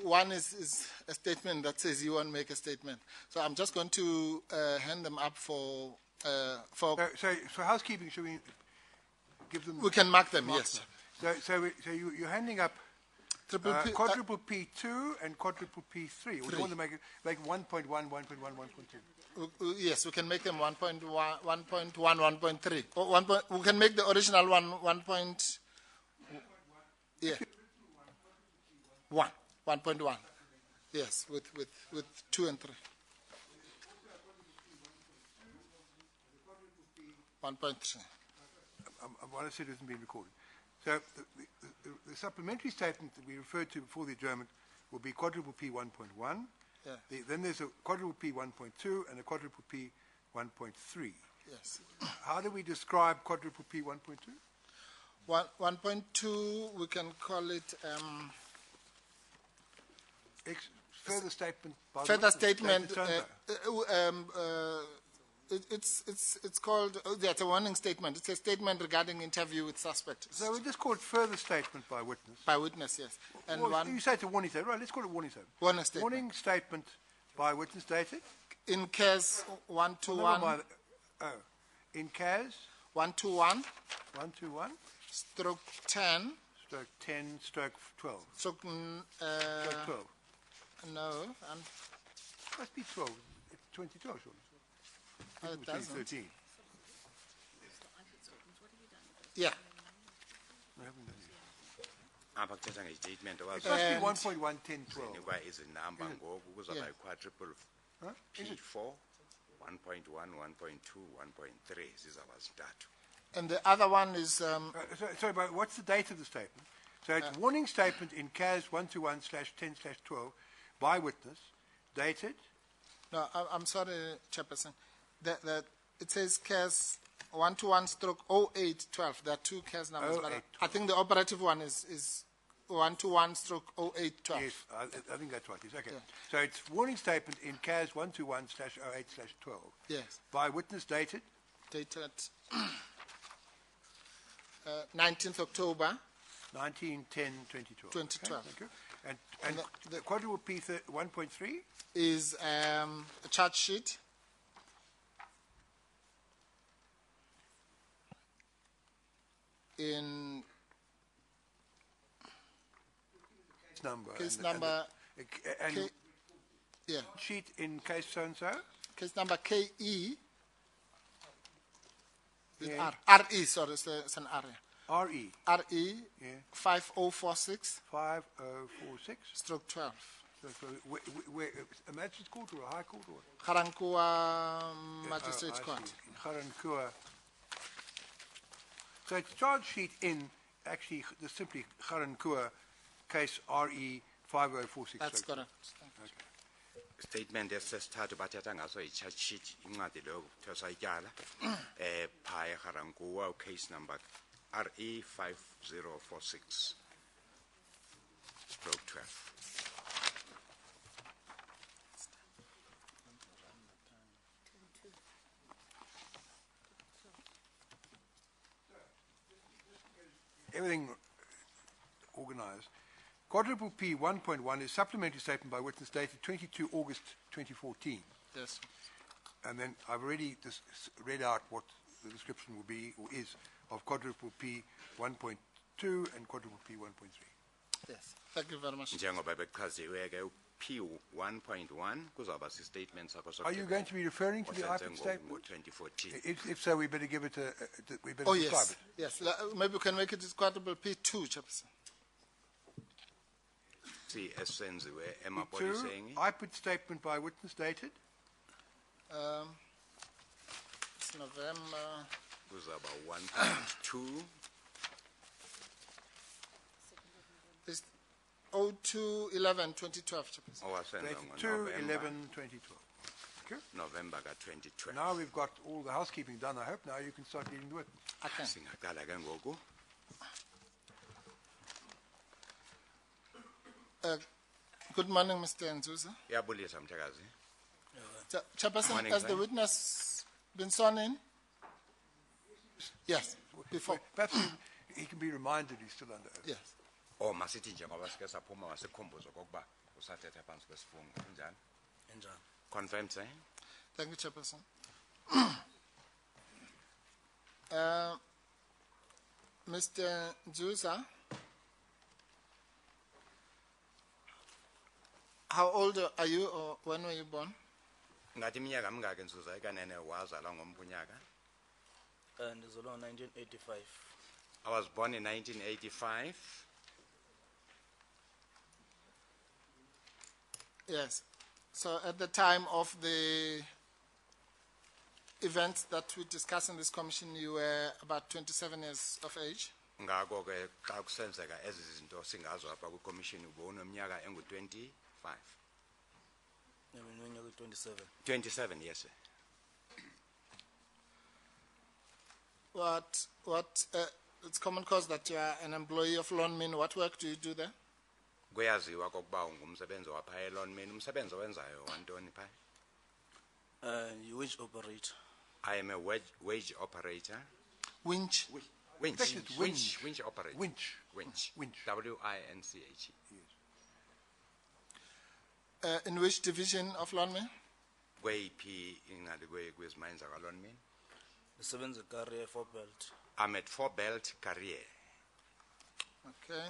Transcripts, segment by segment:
one is a statement that says you want to make a statement. So I'm just going to hand them up for. So housekeeping, should we give them? We can mark them, yes. Them. So you're handing up quadruple P2 and quadruple P3. We want to make it like 1.1, 1.1, 1.2. Yes, we can make them 1.1, 1.1, 1.3. Or we can make the original one 1. Yeah. 1.1. Yes, with 2 and 3. 1.3. I want to say it hasn't been recorded. So the supplementary statement that we referred to before the adjournment will be quadruple P 1.1. Yeah. Then there's a quadruple P 1.2 and a quadruple P 1.3. Yes. How do we describe quadruple P 1.2? 1.2, we can call it further statement. Further statement. It's called. It's a warning statement. It's a statement regarding interview with suspect. So we just call it further statement by witness. By witness, yes. And you say it's a warning statement, right? Let's call it warning statement. Warning statement. Warning statement by witness dated. In case 121. In case 121. 121. Stroke 10. Stroke 10. Stroke 12. Stroke 12. No. Must be 12. It's 2012, surely. It doesn't. 13. Yeah. We haven't done it. Abakuthatha nge-statement It must be 1.1, 10, 12. Kuba izinamba ngoku kuzoba quadruple P4, 1.1, 1.2, 1.3 zizaba zintathu. And the other one is... sorry, but what's the date of the statement? So it's warning statement in CAS 121/10/12 by witness, dated? No, I'm sorry, Chairperson. That it says CAS 121/0812. There are two CAS numbers, but I think the operative one is 121/0812. Yes, I think that's right. Yes, okay. Yeah. So it's warning statement in CAS 121/08/12. Yes. By witness dated? Dated 19th October. 19/10/2012. 2012. Okay, thank you. And the quadruple P 1.3 is a charge sheet. In case number and yeah, sheet in case so and so. Case number KE. Yeah. RE, sorry, it's an R. RE. RE. Yeah. 5046. 5046. Stroke 12. So where a magistrate's court or a high court or? Garankuwa Magistrates Court. Garankuwa. So it's charge sheet in actually simply Garankuwa case RE 5046. That's correct. Okay. Statement esesithathu bathatha ngaso i-charge sheet incwadi leyo kuthiwa sayityala phaya eGarankuwa case number RE 5046 stroke 12. Everything organized. Quadruple P 1.1 is supplementary statement by witness dated 22 August 2014. Yes. And then I've already read out what the description will be or is of quadruple P 1.2 and quadruple P 1.3. Yes. Thank you very much. Njengoba bechaziwe ke P 1.1 kuzawuba si-statement sakho. Are you going to be referring to the IPID statement? 2014. If so, we better give it we better describe yes. it. Yes. Maybe we can make it quadruple P2, Chairperson. See, esenziwe P2, emapoliseni. IPID statement by witness dated? It's November. Kuzawuba 1.2. It's 02/11/2012, Chairperson. Owasenza Dated ngoNovember 2/11/2012. Okay. November ka 2012. Now we've got all the housekeeping done. I hope now you can start dealing with it. Okay. Singaqala ke ngoku. Good morning, Mr. Nzuza. Yabulisa mthakazi. Chairperson, has the witness been sworn in? Yes. Before. Perhaps he can be reminded he's still under oath. Yes. Oh, masithi njengoba sike saphuma wasikhumbuzo kokuba usathetha phansi kwesifungo kunjani Enjani? confirmed sir Thank you, Chairperson. Mr. Nzusa, how old are you, or when were you born? ngathi iminyaka mingaki Nzuza ikanene wazalwa ngompunyaka Ndizalwa 1985. I was born in 1985. Yes. So at the time of the events that we discussed in this commission, you were about 27 years of age. ngako ke xa kusenzeka ezi zinto singazo apha kwi-commission ubowunominyaka engu-25 Ngineminyaka 27. 27 yes sir. It's common cause that you are an employee of Lonmin. What work do you do there? kuyaziwa kokuba ungumsebenzi wapha elonmin umsebenzi owenzayo wantoni phaa Wage operator. I am a wage operator Winch. winch Actually, it's winch operator Winch. winch Winch. WINCH In which division of Lonmin? kweyiphi ingadi kwezimine zakalonmin Ndisebenza career 4 belt. I'm at 4 belt career Okay.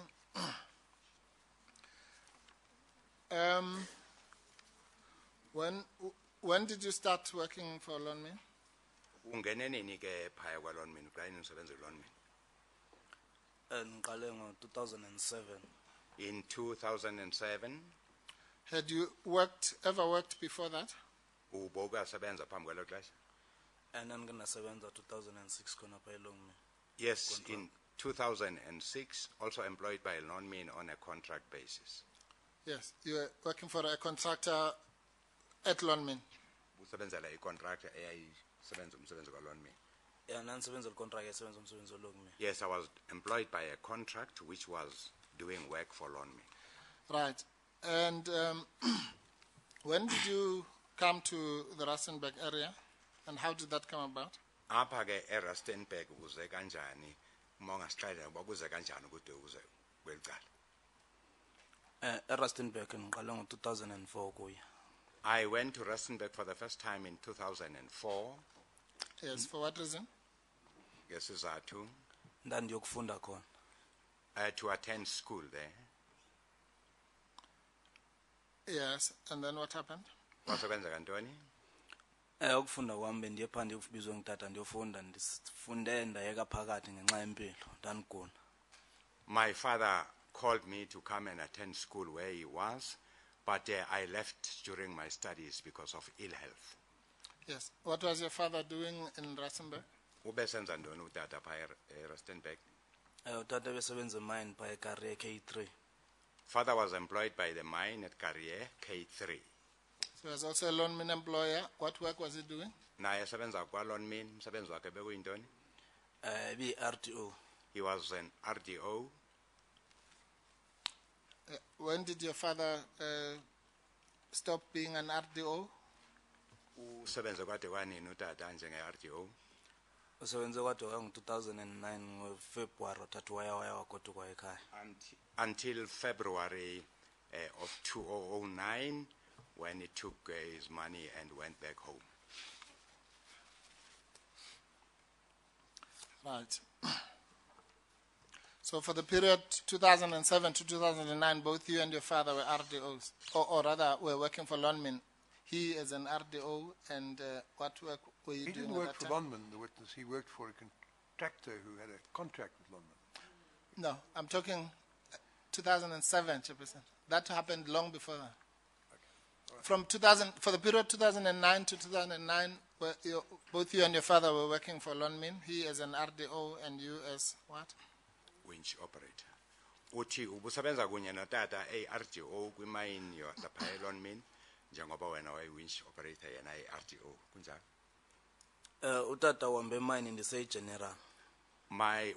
When did you start working for Lonmin? ungene nini ke phaya kwalonmin uqaleni umsebenzi kulonmin Ngiqale ngo-2007. in 2007 Had you ever worked before that? ubowukasebenza phambi kwelo xesha Ndandingenasebenza 2006 khona pha eLongman. yes in 2006 also employed by Lonmin on a contract basis Yes. You were working for a contractor at Lonmin. usebenzela icontractor eyayisebenza umsebenzi kwalonmin Nandisebenza contract esebenza umsebenzi eLongman. yes I was employed by a contract which was doing work for Lonmin Right. And when did you come to the Rustenburg area, and how did that come about? apha ke eRustenburg uze kanjani uma ungasixelela ukuba kuze kanjani ukuthi uze kweli cala eRustenburg ngiqale ngo-2004 kuya. I went to Rustenburg for the first time in 2004 Yes. For what reason? ngesizathu Ndandiyokufunda khona. to attend school there Yes. And then what happened? kwasekwenzeka ntoni Ukufunda kwami bendiye phaa ndiyokubizwa ngutata ndiyofunda ndifunde ndayeka phakathi ngenxa yempilo ndandigula. my father called me to come and attend school where he was but I left during my studies because of ill health Yes. What was your father doing in Rustenburg? ubesenza ntoni utata phaa eRustenburg Utata besebenza emine phaa ecareer K3. father was employed by the mine at Carrier K3 So he was also a Lonmin employer. What work was he doing? naye esebenza kwalonmin umsebenzi wakhe bekuyintoni Bi-RTO. he was an RDO When did your father stop being an RDO? usebenze kwade kwanini utata njenge-RDO Usebenze kwade kwangu-2009 ngoFebruary wathatha waya wagoduka ekhaya. until February of 2009 when he took his money and went back home. Right. So for the period 2007 to 2009, both you and your father were RDOs, or rather were working for Lonmin. He as an RDO, and what work were you He doing didn't at work that for time? Lonmin, the witness. He worked for a contractor who had a contract with Lonmin. No, I'm talking 2007, Chairperson. That happened long before that. From 2000, for the period 2009 to 2009, both you and your father were working for Lonmin. He as an RDO and you as what? Winch operator. Uthi ubusebenza kunye notata RDO kwimayini lapha eLonmin njengoba wena wayi-winch operator yena RDO kunjani? Utata wambe mine ndisey-general.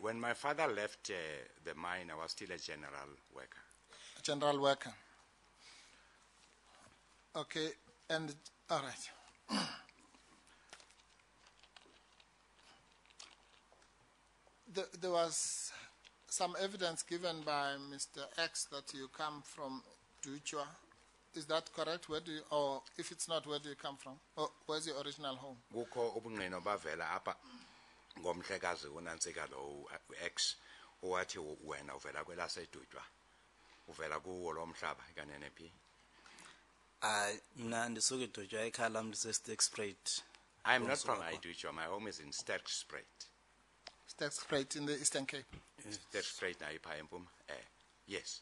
When my father left the mine, I was still a general worker. A general worker. Okay, and all right. There was some evidence given by Mr. X that you come from Duchwa Is that correct? Where do you, or if it's not, where do you come from? Or where's your original home? Kukho ubungqino bavela apha ngomhlekazi uNantsika lo ex owathi wena uvela kwelaseDutshwa uvela kuwo lo mhlaba kanene phi. Mna ndisuka eDutshwa ekhaya lam liseSterkspruit. I am not from Idutshwa. My home is in Sterkspruit. Sterkspruit in the Eastern Cape. Sterkspruit na ipha empuma. Yes.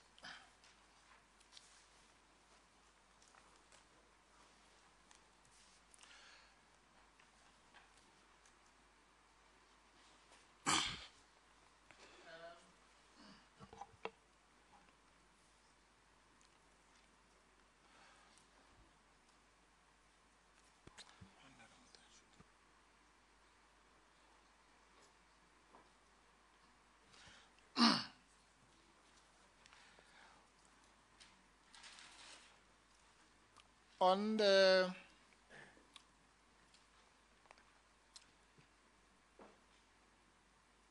On the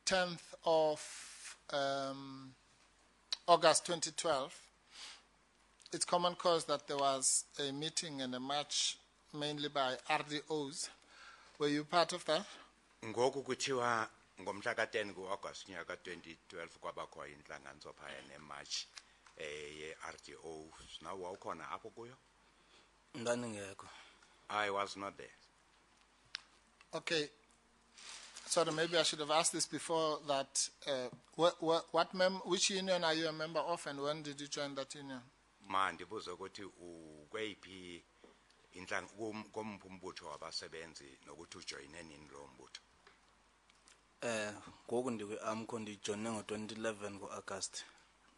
tenth of August 2012, it's common cause that there was a meeting and a march mainly by RDOs. Were you part of that? Ngoku kuthiwa ngomhla ka-10 ku-August nyaka 2012 kwabakho inhlanganiso phaya nemarch ye-RDO. Now wawukhona apho kuyo? Ndandingekho. I was not there. Okay. Sorry, maybe I should have asked this before that. Which union are you a member of, and when did you join that union? Ndibuza ukuthi ukweyiphi komphi umbutho wabasebenzi nokuthi ujoyine nini lo mbutho. Ngoku ndikwi-AMCO ndijoyine ngo-2011 ku-August.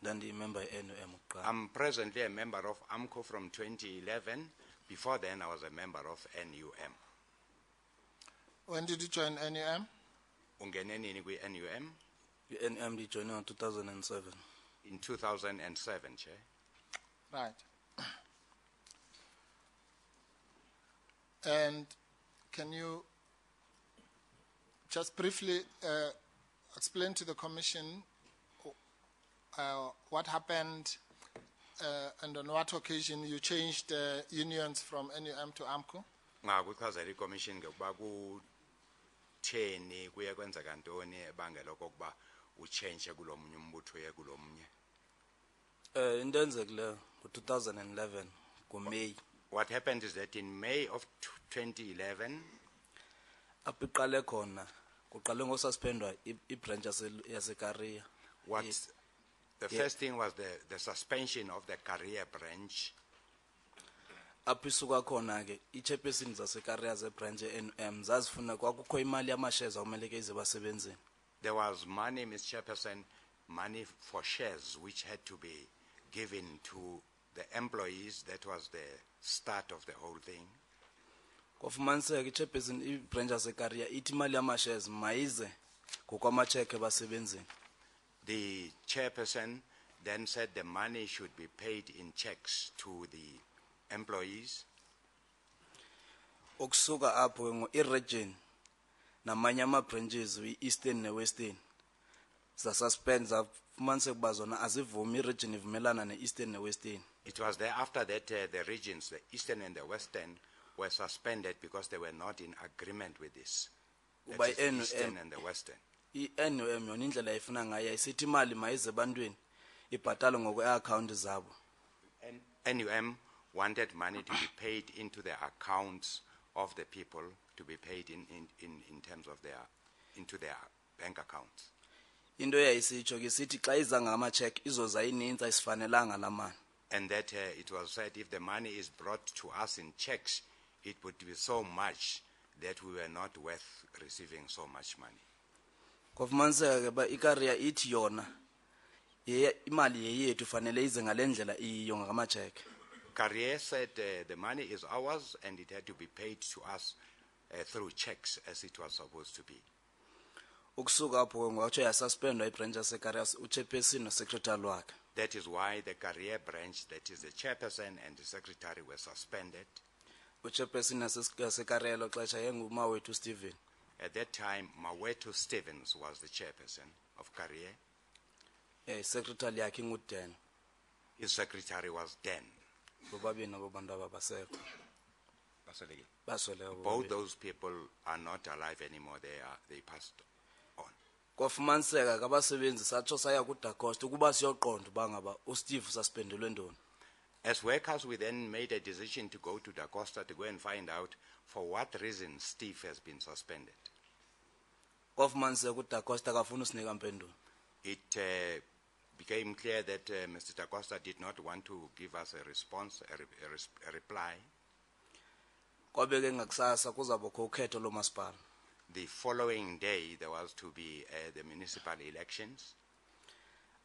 Ndandiyimember ye-NUM kuqala. I'm presently a member of AMCO from 2011. Before then, I was a member of NUM. When did you join NUM? Ungene nini kwi-NUM? I-NUM ndijoyine ngo-2007. In 2007, Chair. Right. And can you just briefly explain to the Commission what happened and on what occasion you changed unions from NUM to AMCO? Kuchazela i-Commission ngokuba kutheni kuye kwenzeka ntoni ebangela okokuba uchange kulo munye umbutho uye kulo munye. Into enzekileyo ngo-2011 ngoMeyi. What happened is that in May of 2011, apho iqale khona kuqale ngosuspendwa i-branch yaseKaria. The first thing was the suspension of the career branch. Apho isuka khona ke i-chairperson zaseKaria ze-branch ye-NUM zazifuna kwakukho imali yamashares awumele ke ize basebenzini. There was money, Ms. Chairperson, money for shares which had to be given to the employees. That was the start of the whole thing. Kwafumaniseka i-chairperson i-branch yaseKaria ithi imali yamashares mayize ngokwamacheke basebenzini. The chairperson then said the money should be paid in checks to the employees. Okusuka apho i-region namanye ama-branches i-Eastern ne-Western zasuspend zafumaniseka ukuba zona azivumi i-region ivumelana ne-Eastern ne-Western. It was there after that the regions, the Eastern and the Western, were suspended because they were not in agreement with this. By the Eastern and the Western. I-NUM yona indlela ayifuna ngayo ayisithi imali mayize ebantwini ibhatalwe ngokwe-account zabo. NUM wanted money to be paid into the accounts of the people, to be paid in terms of into their bank accounts. Into yayisitsho ke sithi xa iza ngama-check izoza ininzi ayisifanelanga la mali. And that it was said if the money is brought to us in checks, it would be so much that we were not worth receiving so much money. Kwafumaniseka ke ba iKaria ithi yona imali yeyethu fanele ize ngale ndlela iyo ngama-check. Carrier said the money is ours and it had to be paid to us through checks as it was supposed to be. Ukusuka apho ngatsho yasuspendwa i-branch yaseKaria uchairperson no-secretary wakhe. That is why the career branch, that is the chairperson and the secretary, were suspended. Uchairperson yaseKaria lo xesha yengumawethu Stephen. At that time, Mawetu Stevens was the chairperson of career. Secretary yakhe nguDan. His secretary was Dan. bobabini abo bantu ababasekho Baswelekile. basweleyo Both bobabini. those people are not alive anymore. They passed on. Kwafumaniseka ke abasebenzi satsho saya kuDacosta ukuba siyoqonda uba ngaba uSteve suspendelwe ntoni. As workers, we then made a decision to go to Da Costa to go and find out for what reason Steve has been suspended. Kwafumaniseka uDacosta akafuna usinika mpendulo. It became clear that Mr. Da Costa did not want to give us a response, a reply. Kwabe ke ngakusasa kuzabakho ukhetho lomasipala. The following day, there was to be the municipal elections.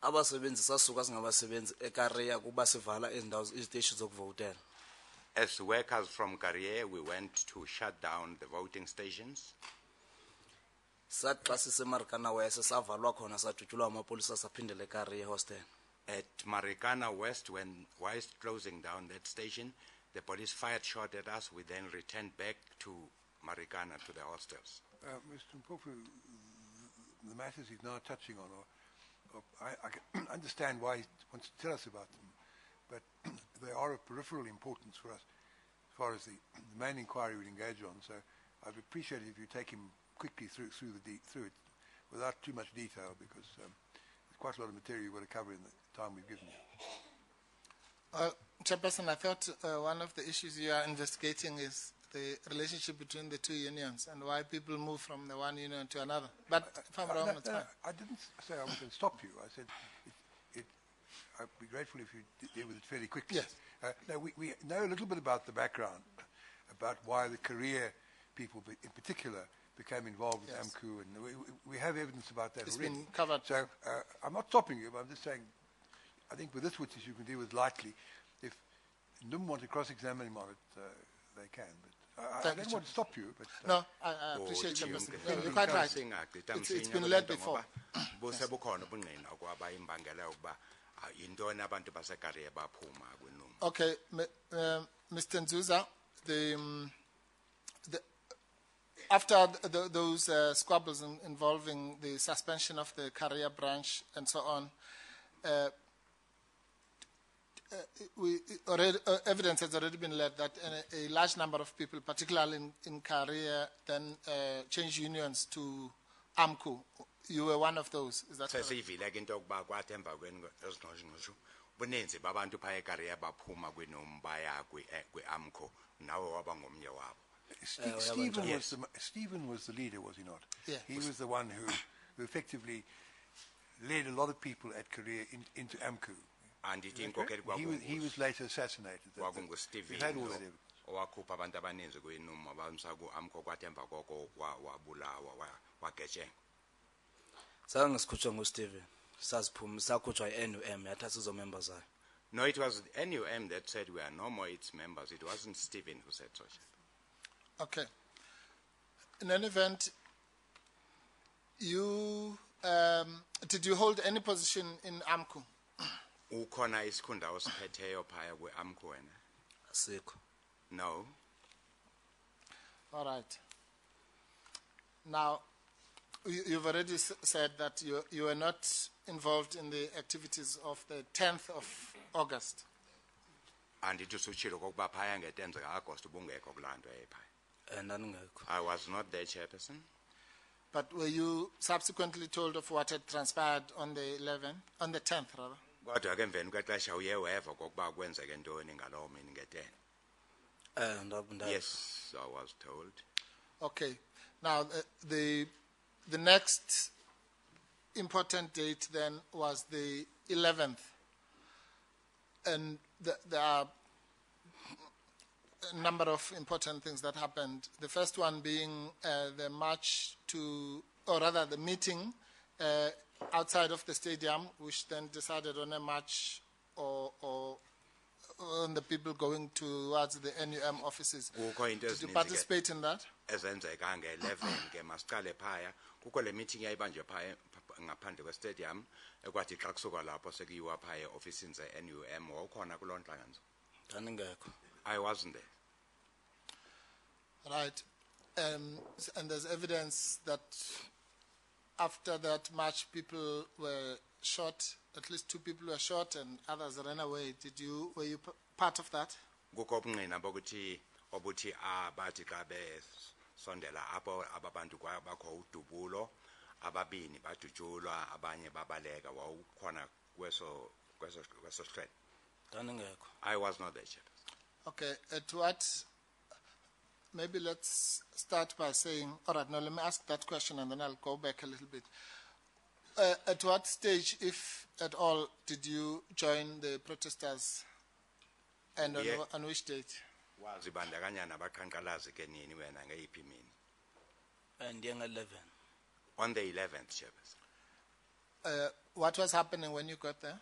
Abasebenzi sasuka singabasebenzi eKareya kuba sivala izindawo iziteshi zokuvotela. As workers from Carrier, we went to shut down the voting stations. Sathi xa siseMarikana West savalwa khona sajutyulwa amapolisa saphindela eKareya hostel. At Marikana West, whilst closing down that station, the police fired shot at us. We then returned back to Marikana, to the hostels. Mr. Mpofu, the matters he's now touching on, I can understand why he wants to tell us about them, but they are of peripheral importance for us as far as the main inquiry would engage on. So I'd appreciate it if you take him quickly through it without too much detail, because there's quite a lot of material you've got to cover in the time we've given you. Chairperson, I thought one of the issues you are investigating is the relationship between the two unions and why people move from the one union to another. But if I'm wrong, it's fine. I didn't say I was going to stop you. I said I'd be grateful if you deal with it fairly quickly. Yes. No, we know a little bit about the background, about why the Korea people in particular became involved with AMCU, and we have evidence about that It's already. been covered. So I'm not stopping you, but I'm just saying, I think with this witness you can deal with lightly. If NUM want to cross-examine him on it, they can. But I don't want to stop you. But No, I appreciate Chairperson. No, you're quite right. It's been led before. Okay, Mr. Nzuza, after those squabbles involving the suspension of the career branch and so on, evidence has already been led that a large number of people, particularly in career, then changed unions to AMCU. You were one of those. Is that correct? Stephen was the leader, was he not? Yeah. He was the one who effectively led a lot of people at Korea into AMCU. And He was later assassinated. We've had all that evidence. Zange sikhutshwa nguSteven. Saziphuma sakhutshwa iNUM yathi asizo-members zayo. No, it was NUM that said we are no more its members. It wasn't Stephen who said so. Okay. In any event, you did you hold any position in AMCU? Ukhona isikhundla osiphetheyo phaya kwe-AMCU wena? Asikho. No. All right. Now, you've already said that you were not involved in the activities of the 10th of August. Andithi usutshilo kokuba phaya nge-10th August ubungekho kulaa nto yayiphaya. Ndandingekho. I was not there, Chairperson. But were you subsequently told of what had transpired on the 10th rather? Kodwa ke emveni kwexesha uye weva kokuba kwenzeke ntoni ngaloo mini nge-10. Yes, I was told. Okay. Now, the next important date then was the 11th. And there are a number of important things that happened. The first one being the march to, or rather the meeting outside of the stadium, which then decided on a march or on the people going towards the NUM offices. Did you participate in that? Ezenzeka nge-11 ke masiqale phaya kukho le meeting yayibanjwe phaya ngaphandle kwe-stadium ekwathi xa kusuka lapho sekuyiwa phaya e-ofisini ze-NUM. Wawukhona kuloo ntlanganiso? Ndandingekho. I wasn't there. Right. And there's evidence that after that march, people were shot. At least 2 people were shot, and others ran away. Were you part of that? Kukho ubungqina bokuthi obuthi abathi xa besondela apho ababantu kwabakho udubulo ababini badutshulwa abanye babaleka wawukhona kweso sihlelo. Ndandingekho. I was not there, Chairperson. Okay, at what, maybe let's start by saying, all right, now let me ask that question and then I'll go back a little bit. At what stage, if at all, did you join the protesters and on which date? Wazibandakanya nabaqhankqalazi ke nini wena ngeyiphi imini? And young 11. On the 11th, Chairperson. What was happening when you got there?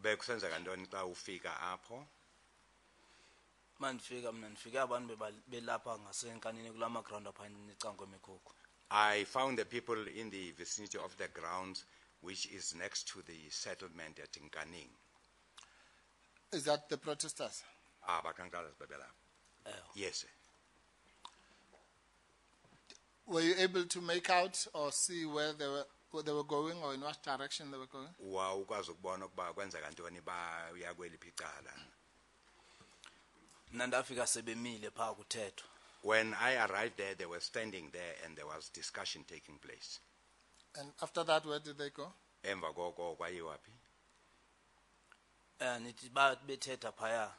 Bekusenzeka ntoni xa ufika apho? Mandifika abantu belapha ngasenkanini kulama ground apha necango emikhukhu. I found the people in the vicinity of the grounds which is next to the settlement at Nkaning. Is that the protesters? Abaqhankqalazi bebelapha. Yes, sir. Were you able to make out or see where they were going or in what direction they were going? Wawukwazi ukubona ukuba kwenzeka ntoni baya kweliphi icala. Nandafika sebemile pha kuthethwa. When I arrived there, they were standing there and there was discussion taking place. And after that, where did they go? Emva koko kwayiwaphi? Nithi bethetha phaya.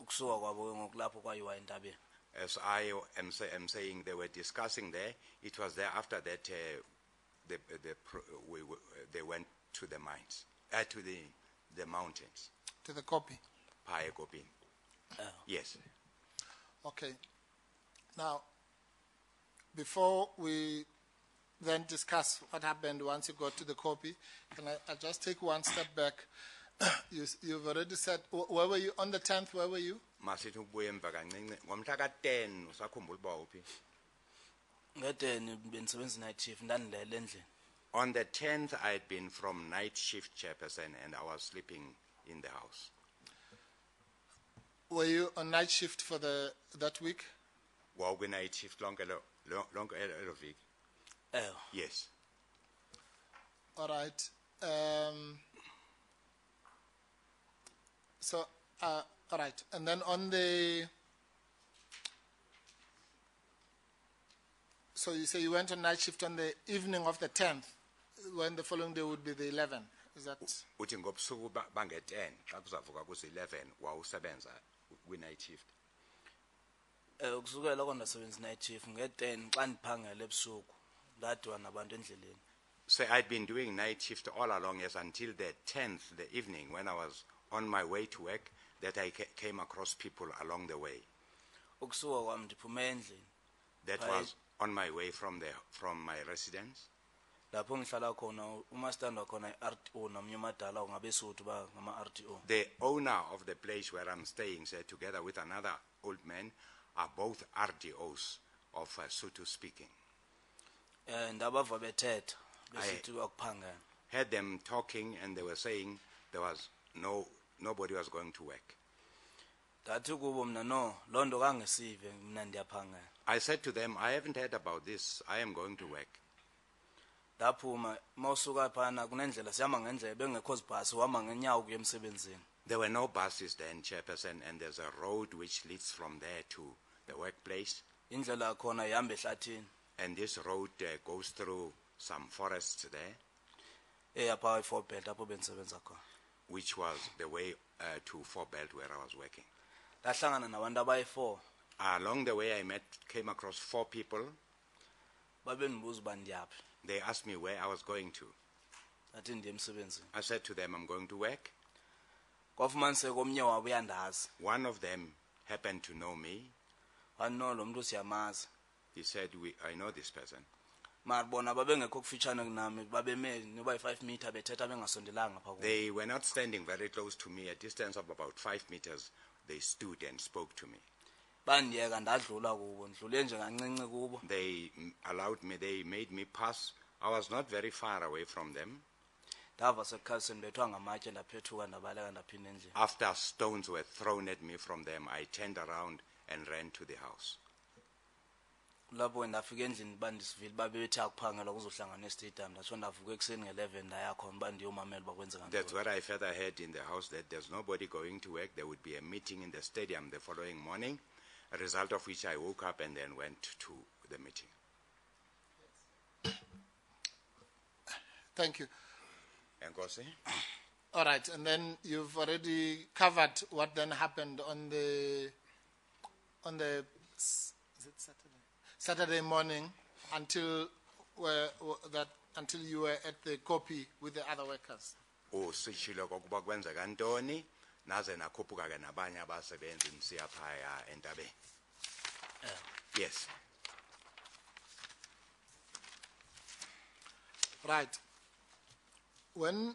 Ukusuka kwabo ngokulapho kwayiwa entabeni. As I am saying, they were discussing there. It was there after that they went to the mines, to the mountains. To the copy? Phaya Kopin. Yes. Okay. Now, before we then discuss what happened once you got to the copy, can I just take one step back? You've already said, where were you on the 10th? Where were you? Masithi ubuye emva kancinci ngomhla ka-10 usakhumbula uba uphi? Nge-10 benisebenza night shift ndandilele endlini. On the 10th I had been from night shift, Chairperson, and I was sleeping in the house. Were you on night shift for that week? Wawukwi night shift lonke elo viki? Yes. All right. So, all right. And then on so you say you went on night shift on the evening of the 10th, when the following day would be the 11th. Is that? Uthi ngobusuku bange-10 xa kuzavuka kuzi-11 wawusebenza kwi-night shift. Ukusukela kondasebenza night shift nge-10 xa ndiphangela ebusuku ndadwa nabantu endleleni. So I'd been doing night shift all along, yes, until the 10th, the evening, when I was on my way to work, that I came across people along the way. Ukusuka kwami ndiphuma endlini. That was on my way from my residence. Lapho ngihlala khona umastanda khona iRTO nomnye umadala ngabesuthu ba ngama-RTO. The owner of the place where I'm staying said together with another old man are both RDOs of Sotho speaking. Ndabava bethetha besithi akuphangana. Heard them talking and they were saying there was nobody was going to work. Ndathi kubo mina no londo kangesive mina ndiyaphangana. I said to them, I haven't heard about this. I am going to work. Daphuma mawusuka phana kunendlela sihamba ngendlela bengekho zibhasi uhamba ngenyawo kuye emsebenzini. There were no buses then, Chairperson, and there's a road which leads from there to the workplace. Indlela khona ihamba ehlathini. And this road goes through some forests there. Apha i-4 belt apho bendisebenza khona. Which was the way to 4 Belt where I was working. Lahlangana nabantu abayi-4. Along the way I came across 4 people. Babendibuza uba ndiyaphi. They asked me where I was going to. Ndathi ndiye emsebenzini. I said to them, I'm going to work. Kwafumaniseka omnye wabo uyandazi. One of them happened to know me. Wano lo muntu siyamazi. He said, I know this person. Maribona babengekho kufitshane kunami babeme noba i5 meter bethetha bengasondelanga pha kubo. They were not standing very close to me, a distance of about 5 meters. They stood and spoke to me. Bandiyeka ndadlula kubo ndlule nje kancinci kubo. They allowed me, they made me pass. I was not very far away from them. Ndava sekukhalisen bethwa ngamatye ndaphethuka ndabaleka ndaphinda endlini. After stones were thrown at me from them, I turned around and ran to the house. lapho ndafika endlini bandisivile babethi akuphangela kuzohlangana e-stadium ndatsho ndavuka ekuseni nge-11 ndayakhona uba ndiyomamela uba kwenzeka That's what I further heard in the house, that there's nobody going to work. There would be a meeting in the stadium the following morning, a result of which I woke up and then went to the meeting. Thank you. Enkosi? All right, and then you've already covered what then happened on the is it Saturday morning until until you were at the copy with the other workers. Usishilo kokuba kwenzeka ntoni naze nakhuphuka ke nabanye abasebenzi msiya phaya entabeni. Yes. Right. When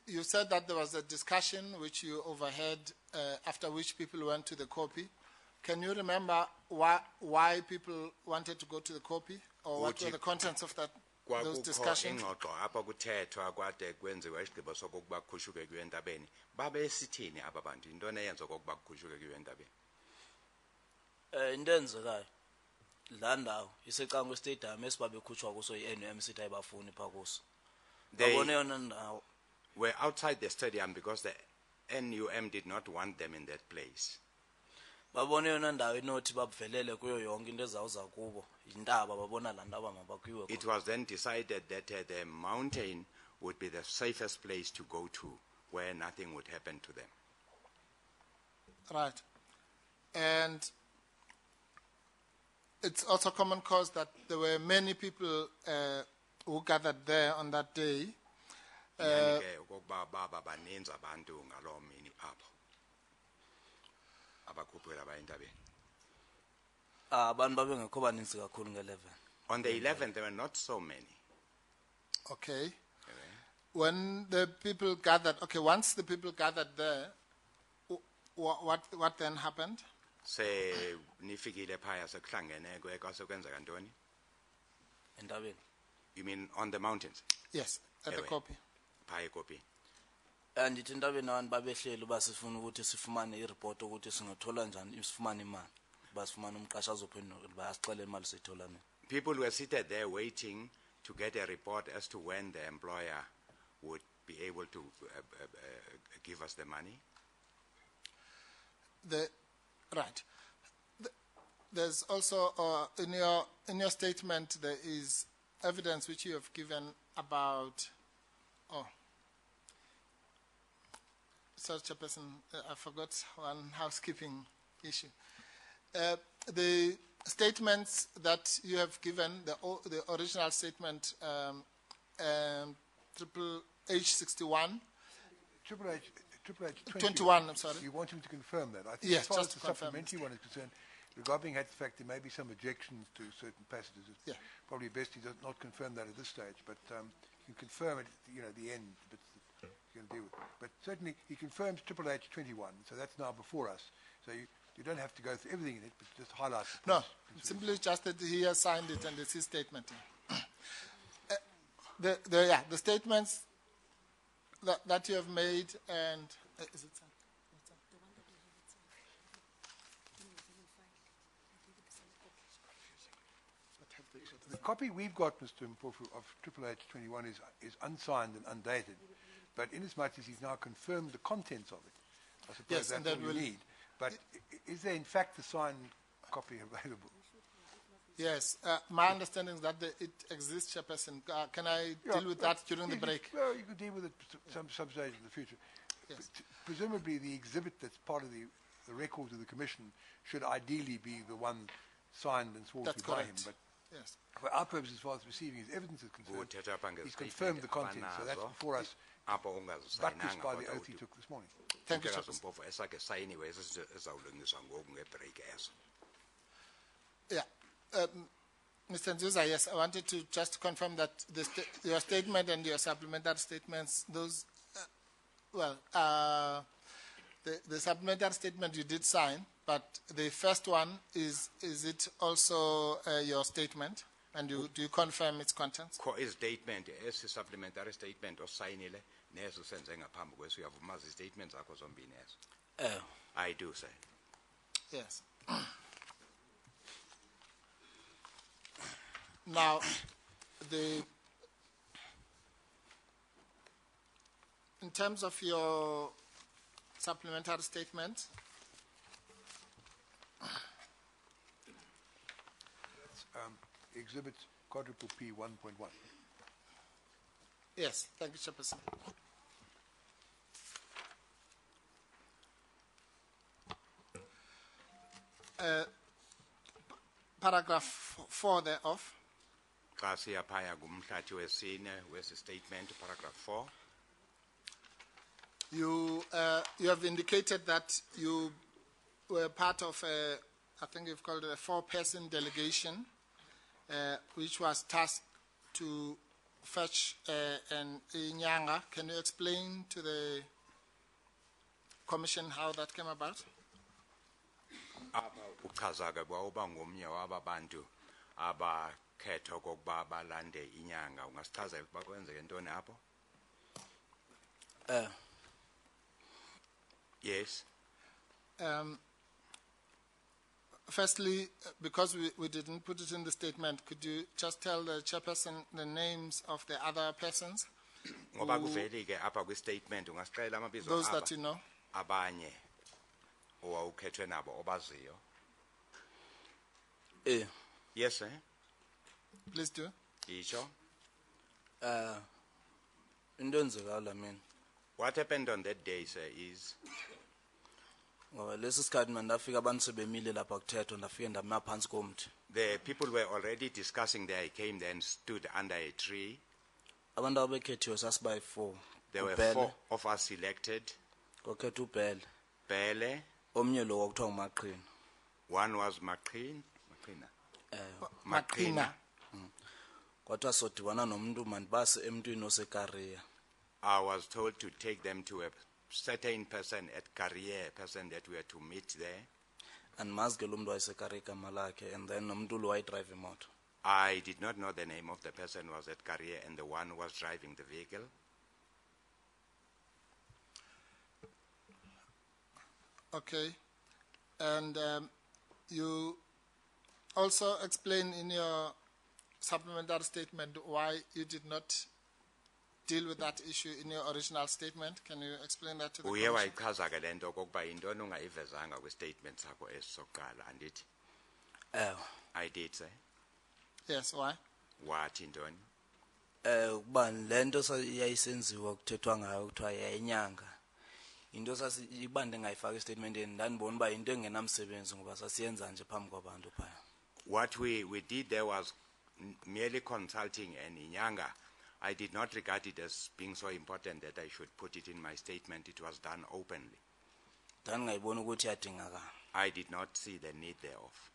you said that there was a discussion which you overheard, after which people went to the copy. Can you remember why people wanted to go to the copy, or what were the contents of those discussions? Ingxoxo apha kuthethwa kwade kwenziwa isigqibo sokuba kukhushuke kuye entabeni. Babe sithini aba bantu? Intoni eyenza okokuba kukhushuke kuye entabeni? Into enzekayo la ndawo isecango stadium esibabekhutshwa kuso i-NUM sithi ayibafuni pha kuso. Babone yona ndawo. Were outside the stadium because the NUM did not want them in that place. Babone yona ndawo inothi bavelele kuyo yonke into ezawuza kubo intaba babona la ndaba mabakuyiwe. It was then decided that the mountain would be the safest place to go to, where nothing would happen to them. Right. And it's also common cause that there were many people who gathered there on that day. Baba baninzi abantu ngaloo mini apho abakhuphela abayintabeni. Abantu babengekho baninzi kakhulu nge-11. On the 11th there were not so many. Okay. When the people gathered, okay, once the people gathered there, what then happened? Se nifikile phaya sekuhlangene kwase kwenzeka ntoni? Entabeni. You mean on the mountains? Yes, at the copy. Phaya copy. Andithi entabeni abantu babehleli uba sifuna ukuthi sifumane ireport ukuthi singathola njani sifumane imali. Basifumana umqashi azophendula bayasixela imali sithola nini. People were seated there waiting to get a report as to when the employer would be able to give us the money. Right. There's also in your statement there is evidence which you have given about. Sorry, Chairperson, I forgot one housekeeping issue. The statements that you have given, the original statement, Triple H61. Triple H 21, I'm sorry. You want him to confirm that? I think Yes, as far as just the to confirm supplementary one is concerned, regarding the fact there may be some objections to certain passages. It's probably best he does not confirm that at this stage, but you can confirm it, at the end. But you can deal with. But certainly he confirms Triple H 21, so that's now before us. So you don't have to go through everything in it, but just highlight. No, simply just that he has signed it and it's his statement. The statements that you have made, and is it? The copy we've got, Mr. Mpofu, of Triple H 21 is unsigned and undated, but inasmuch as he's now confirmed the contents of it, I suppose that's all you need. But is there in fact a signed copy available? Yes, my understanding is that it exists, Chairperson. Can I deal with that during the break? Well, you could deal with it some stage in the future. Yes. Presumably the exhibit that's part of the records of the Commission should ideally be the one signed and sworn to by him. But yes. for our purposes, as far as receiving his evidence is concerned, he's confirmed the content, so that's before us, buttressed by the oath he took this morning. Thank you, Chairperson. Yeah. Mr. Nzuza, yes, I wanted to just confirm that your statement and your supplementary statements, those, the supplementary statement you did sign, but the first one, is it also your statement? And do you confirm its contents? Statement, as a supplementary statement or sign neso senze ngaphambi kwesi uyavuma izitatements zakho zombini ezo. I do, sir. Yes. Now, in terms of your supplementary statement, Exhibit quadruple P 1.1. yes, thank you, Chairperson. Paragraph 4 thereof. Kasi apaya gumhlathi wesine wesi statement, paragraph 4. You have indicated that you were part of I think you've called it a 4-person delegation, which was tasked to fetch an inyanga. Can you explain to the Commission how that came about? Apha uchaza ke bawuba ngomnye wababantu abakhetha okokuba balande inyanga. Ungasichazela ukuba kwenzeke ntoni apho? Yes. Firstly, because we didn't put it in the statement, could you just tell the chairperson the names of the other persons? Ngoba kuveli ke apha kwi-statement ungasixela amabizo Those that you know. abanye owawukhethwe nabo obaziyo. Yes, sir. Please do. Isho. into enzekala mina What happened on that day, sir, is ngoba lesi sikhathi mina ndafika abantu sebemile lapha kuthethwa ndafike ndama phansi komthi the people were already discussing there. I came there and stood under a tree. abantu abekhethiwe sasibayi-4 There were 4 of us selected. kokhetha ubhele Bele, omnye lo kwakuthiwa ngumaqhina one was Maqhina. Marikana. kwathiwa sodibana nomntu mandibase emntwini osekariya I was told to take them to a certain person at Career, person that we are to meet there. andimazi ke lo mntu wayesekariya igama lakhe and then nomntu lo wayidrayiva imoto I did not know the name of the person who was at Career and the one who was driving the vehicle. Okay. And you also explain in your supplementary statement why you did not deal with that issue in your original statement. Can you explain that to the Uye Commission? wayichaza ke lento okokuba yintoni ungayivezanga kwi-statement sakho esisokuqala, andithi? I did, sir. Yes, why? Wathi ntoni? ukuba le nto yayisenziwa kuthethwa ngayo kuthiwa yayinyanga into iba ndingayifaka estatementeni ndandibona uba yinto engenamsebenzi ngoba sasiyenza nje phambi kwabantu phaya. What we did there was merely consulting an inyanga. I did not regard it as being so important that I should put it in my statement. It was done openly. Ndandingayibona ukuthi iyadingakala I did not see the need thereof,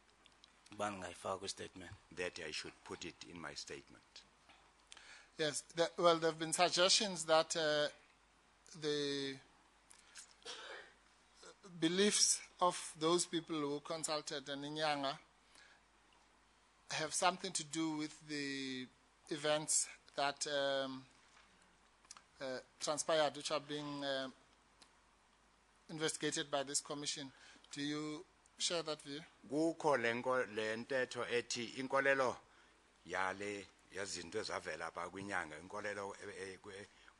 uba ndingayifaka kwistatement. that I should put it in my statement. Yes, well, there have been suggestions that the beliefs of those people who consulted an inyanga have something to do with the events that transpired, which are being investigated by this commission. Do you share that view? Kukho le ntetho ethi inkolelo yale yazinto ezavela apha kwinyanga, inkolelo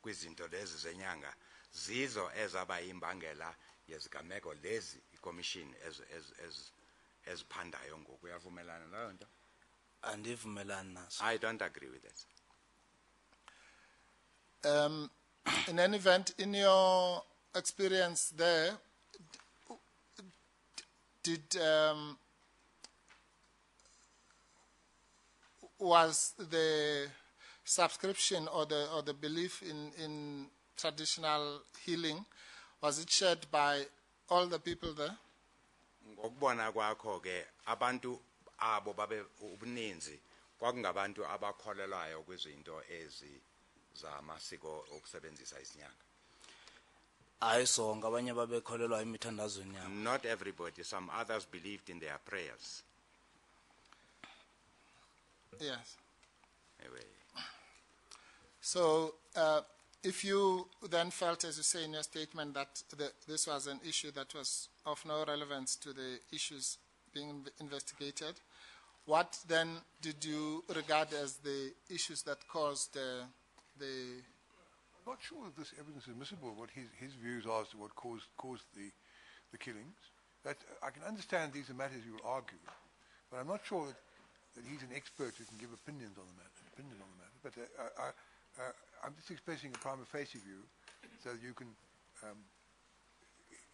kwizinto lezi zenyanga zizo ezaba imbangela yezigameko lezi iCommission eziphandayo ngoku. Uyavumelana nayo nto? Andivumelani naso. I don't agree with that. In any event, in your experience there, was the subscription or the belief in traditional healing, was it shared by all the people there? Ngokubona kwakho ke abantu abo babe ubuninzi kwakungabantu abakholelwayo kwizinto ezi zamasiko okusebenzisa isinyanga. Hayi sonke abanye babekholelwa emithandazweni yabo. Not everybody, some others believed in their prayers. Yes. Anyway. So if you then felt, as you say in your statement, that this was an issue that was of no relevance to the issues being investigated, what then did you regard as the issues that caused the... I'm not sure that this evidence is admissible, what his views are as to what caused the killings. That, I can understand these are matters you will argue, but I'm not sure that he's an expert who can give opinions on the matter. But I'm just expressing a prima facie view so that you can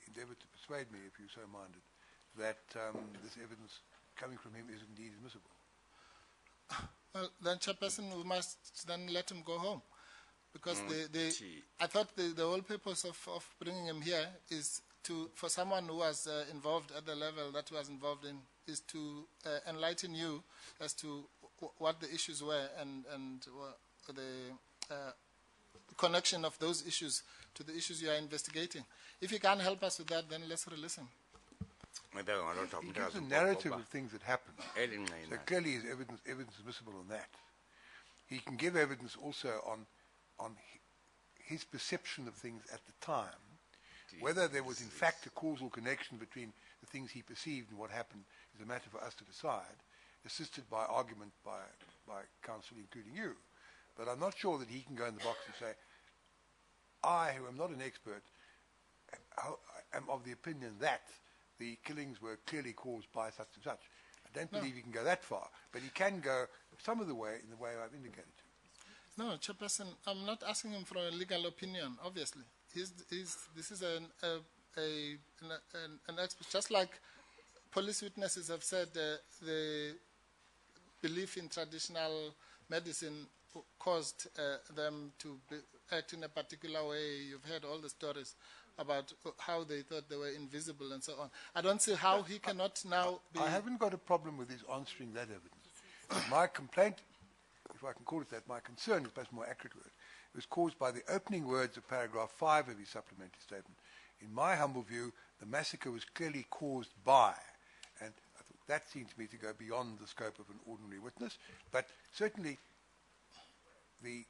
endeavour to persuade me, if you're so minded, that this evidence coming from him is indeed admissible. Well, then, Chairperson, we must then let him go home. Because I thought the whole purpose of bringing him here is for someone who was involved at the level that he was involved in, is to enlighten you as to what the issues were and the connection of those issues to the issues you are investigating. If you can't help us with that, then let's release him. He gives a narrative of things that happened. So clearly his evidence is admissible on that. He can give evidence also on his perception of things at the time, whether there was in fact a causal connection between the things he perceived and what happened is a matter for us to decide, assisted by argument by counsel, including you. But I'm not sure that he can go in the box and say, I, who am not an expert, am of the opinion that the killings were clearly caused by such and such. I don't believe he can go that far, but he can go some of the way in the way I've indicated to. No, Chairperson, I'm not asking him for a legal opinion, obviously. This is an expert, just like police witnesses have said the belief in traditional medicine caused them to act in a particular way. You've heard all the stories about how they thought they were invisible and so on. I don't see how he cannot now be... I haven't got a problem with his answering that evidence. My complaint, if I can call it that, my concern is perhaps a more accurate word, it was caused by the opening words of paragraph 5 of his supplementary statement. In my humble view, the massacre was clearly caused by, and I thought that seemed to me to go beyond the scope of an ordinary witness, but certainly the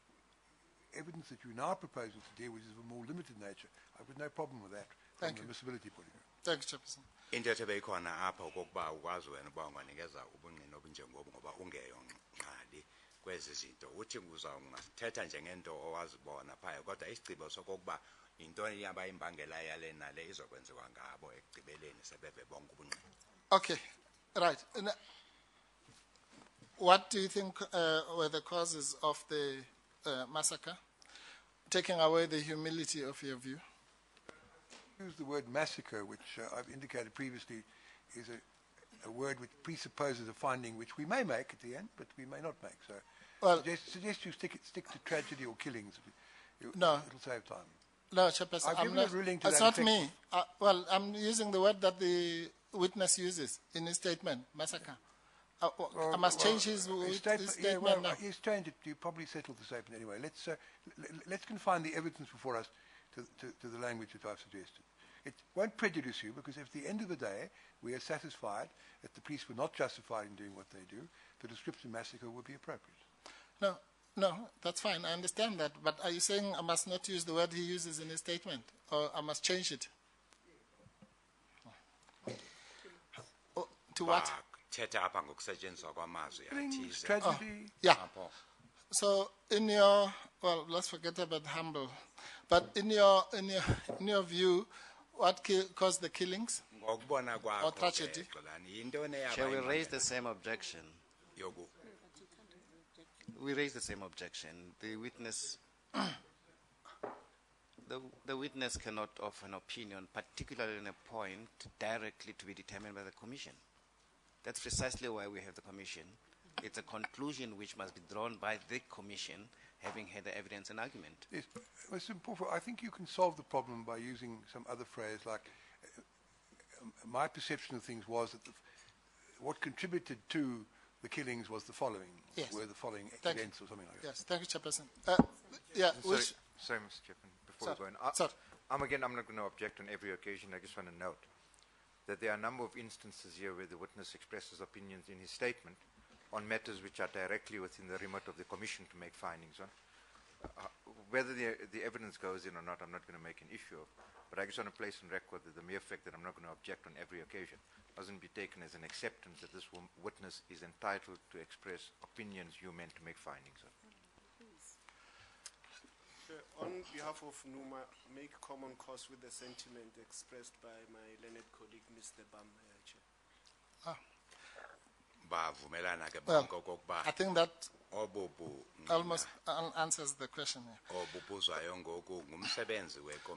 evidence that you're now proposing to deal with is of a more limited nature. I've got no problem with that from the admissibility point of view. Thank you, Chairperson. Intetho beyikhona apha okokuba ukwazi wena uba unganikeza ubungqina obunjengobu ngoba ungeyongqali kwezi zinto uthi uzawungathetha njengento owazibona phaya kodwa isigqibo sokokuba yintoni abayimbangela yale nale izokwenziwa ngabo ekugqibeleni sebeve bonke ubungqina. Okay, right. What do you think were the causes of the massacre, taking away the humility of your view? Use the word massacre, which I've indicated previously, is a word which presupposes a finding which we may make at the end, but we may not make. So, well, suggest you stick to tragedy or killings. No, it'll save time. No, Chairperson, I've given a ruling to that's that not effect. me. Well, I'm using the word that the witness uses in his statement, massacre. I must change his statement now. He's changed it. You probably settled the statement anyway. Let's confine the evidence before us to the language that I've suggested. It won't prejudice you because if at the end of the day we are satisfied that the police were not justified in doing what they do, the description massacre would be appropriate. No, that's fine. I understand that. But are you saying I must not use the word he uses in his statement, or I must change it? To what? Tragedy. Yeah. So in your, well, let's forget about humble. But in your view, what caused the killings or tragedy? Shall we raise the same objection? We raise the same objection. The witness, the witness cannot offer an opinion, particularly on a point directly to be determined by the Commission. That's precisely why we have the Commission. It's a conclusion which must be drawn by the Commission, having had the evidence and argument. Yes, Mr. Mpofu, I think you can solve the problem by using some other phrase like, my perception of things was that what contributed to the killings was the following, were the following events or something like that. Yes, thank you, Chairperson. Sorry, Mr. Chairman, before we go on. I'm not going to object on every occasion. I just want to note that there are a number of instances here where the witness expresses opinions in his statement on matters which are directly within the remit of the Commission to make findings on. whether the evidence goes in or not, I'm not going to make an issue of. But I just want to place on record that the mere fact that I'm not going to object on every occasion doesn't be taken as an acceptance that this witness is entitled to express opinions you meant to make findings of. On behalf of NUMA, make common cause with the sentiment expressed by my learned colleague, Mr. Bam. Chair. Well, I think that almost answers the question here.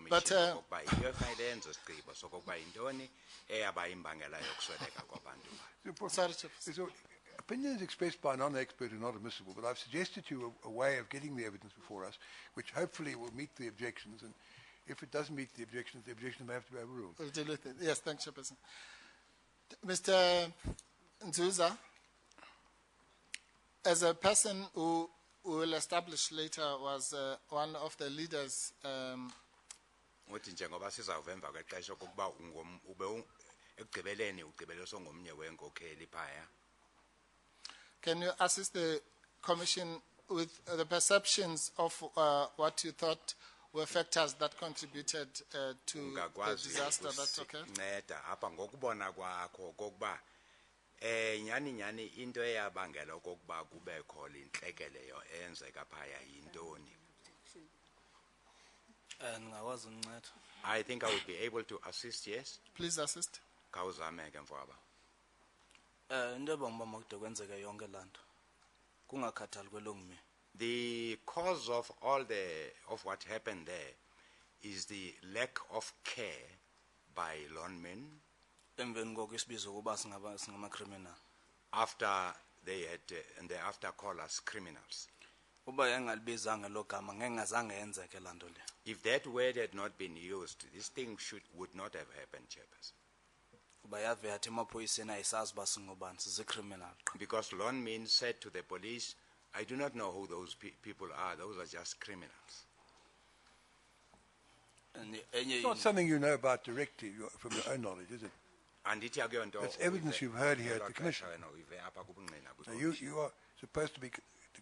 But sorry, So opinions expressed by a non-expert are not admissible, but I've suggested to you a way of getting the evidence before us, which hopefully will meet the objections, and if it doesn't meet the objections may have to be overruled. We'll deal with it. Yes, thanks, Chairperson. Mr. Nzuza, as a person who will establish later was one of the leaders can you assist the Commission with the perceptions of what you thought were factors that contributed to the disaster that occurred? Nyani into eyabangela okokuba kubekho intlekeleyo eyenzeka phaya yintoni? I think I would be able to assist, yes. Please assist. Khawuzame ke mfowabo. Into ebangba makude kwenzeke yonke lanto kungakhathali kwelongmi. The cause of of what happened there is the lack of care by Lonmin. After they had and they after call us criminals. If that word had not been used, this thing would not have happened, Chairperson. Because Lonmin said to the police, I do not know who those people are, those are just criminals. It's not something you know about directly from your own knowledge, is it? It's evidence you've heard here at the Commission. So you are supposed to be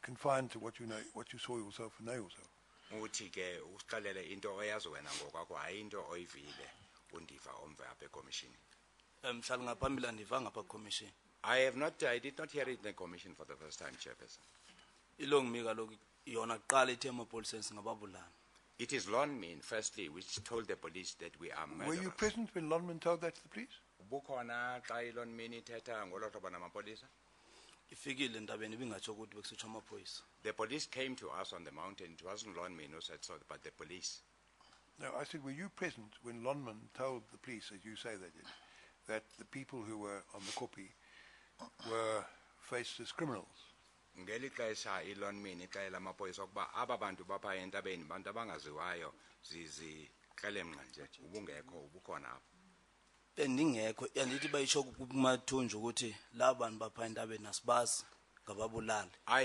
confined to what you know, what you saw yourself and know yourself. I did not hear it in the Commission for the first time, Chairperson. It is Lonmin, firstly, which told the police that we are murderers. Were you present when Lonmin told that to the police? The police came to us on the mountain. It wasn't Lonmin who said so, but the police. No, I said, were you present when Lonmin told the police, as you say they did, that the people who were on the kopi were faced as criminals? I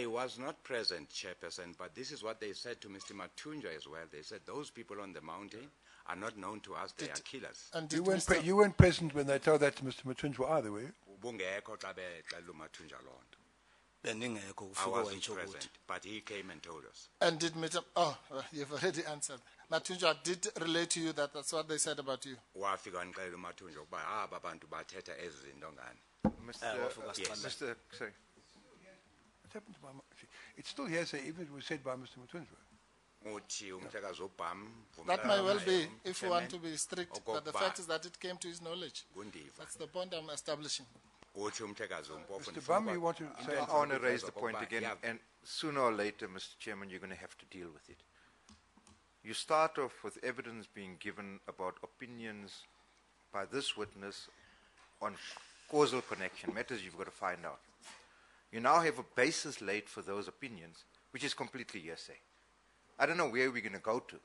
was not present, Chairperson, but this is what they said to Mr. Matunja as well. They said those people on the mountain are not known to us, they are killers. And you weren't present when they told that to Mr. Matunja either, were you? I wasn't present, but he came and told us. And did Mr. You've already answered. Matunja did relate to you that that's what they said about you. Mr. Sorry. What happened to it's still here, so even it was said by Mr. Matunja. That may well be, if you want to be strict, but the fact is that it came to his knowledge. That's the point I'm establishing. Mr. Bum, you want to say? I want to raise the point again, and sooner or later, Mr. Chairman, you're going to have to deal with it. You start off with evidence being given about opinions by this witness on causal connection, matters you've got to find out. You now have a basis laid for those opinions, which is completely hearsay. I don't know where we're going to go to,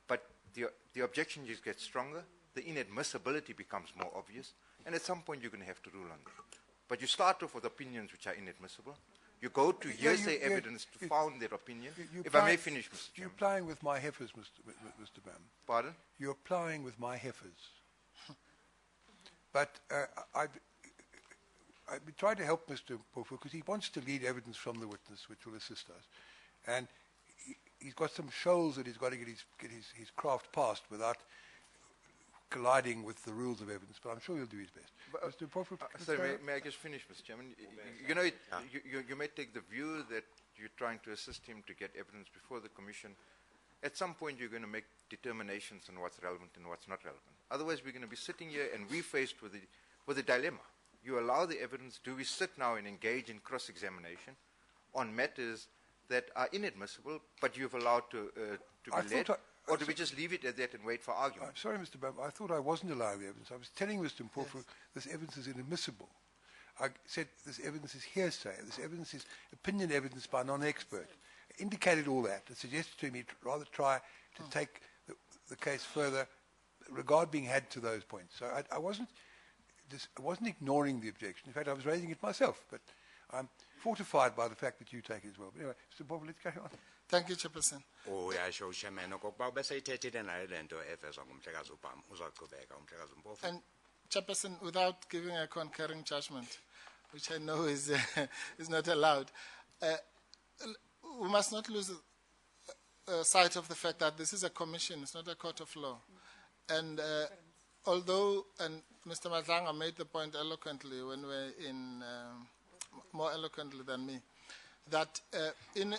but the objection just gets stronger, the inadmissibility becomes more obvious, and at some point you're going to have to rule on that. But you start off with opinions which are inadmissible. You go to hearsay evidence to found their opinion. If I may finish, Mr. Chairman. You're playing with my heifers, Mr. Bam. Pardon? You're playing with my heifers. But I've been trying to help Mr. Pofu because he wants to lead evidence from the witness, which will assist us. And he's got some shoals that he's got to get his craft past without colliding with the rules of evidence, but I'm sure he'll do his best. Mr. Profit, Sorry, may I just finish, Mr. Chairman? You know, you may take the view that you're trying to assist him to get evidence before the Commission. At some point, you're going to make determinations on what's relevant and what's not relevant. Otherwise, we're going to be sitting here and we're faced with a dilemma. You allow the evidence. Do we sit now and engage in cross-examination on matters that are inadmissible, but you've allowed to be led? Or do we just leave it at that and wait for argument? I'm sorry, Mr. Bam, I thought I wasn't allowing the evidence. I was telling Mr. Mpofu this evidence is inadmissible. I said this evidence is hearsay. This evidence is opinion evidence by a non-expert. I indicated all that. I suggested to him he'd rather try to take the case further, regard being had to those points. So I wasn't ignoring the objection. In fact, I was raising it myself. But I'm fortified by the fact that you take it as well. But anyway, Mr. Mpofu, let's carry on. Thank you, Chairperson. And Chairperson, without giving a concurring judgment, which I know is not allowed, we must not lose sight of the fact that this is a commission, it's not a court of law. And although, and Mr. Matlanga made the point eloquently when we're in, more eloquently than me, that in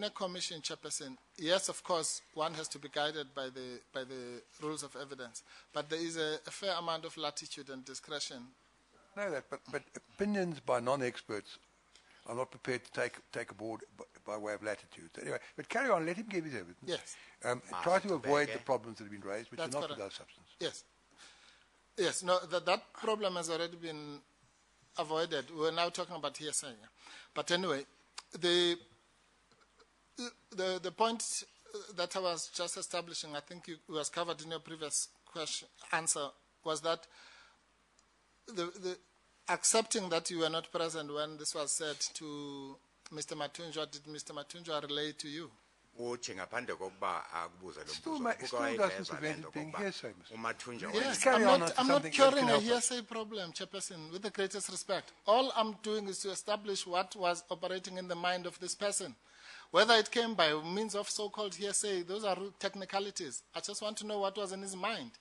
a commission, Chairperson, yes, of course, one has to be guided by the rules of evidence, but there is a fair amount of latitude and discretion. I know that, but opinions by non-experts are not prepared to take aboard by way of latitude. Anyway, but carry on, let him give his evidence. Yes. Try to avoid the problems that have been raised, which That's are not correct. without substance. Yes. Yes, no, that problem has already been avoided. We're now talking about hearsay. Yeah. But anyway, the point that I was just establishing, I think it was covered in your previous answer, was that the accepting that you were not present when this was said to Mr. Matunjwa, did Mr. Matunjwa relay to you? Still doesn't prevent it being hearsay, Mr. Yes, carry on to I'm not something that curing can a help us. hearsay problem, Chairperson, with the greatest respect. All I'm doing is to establish what was operating in the mind of this person. Whether it came by means of so-called hearsay, those are technicalities. I just want to know what was in his mind.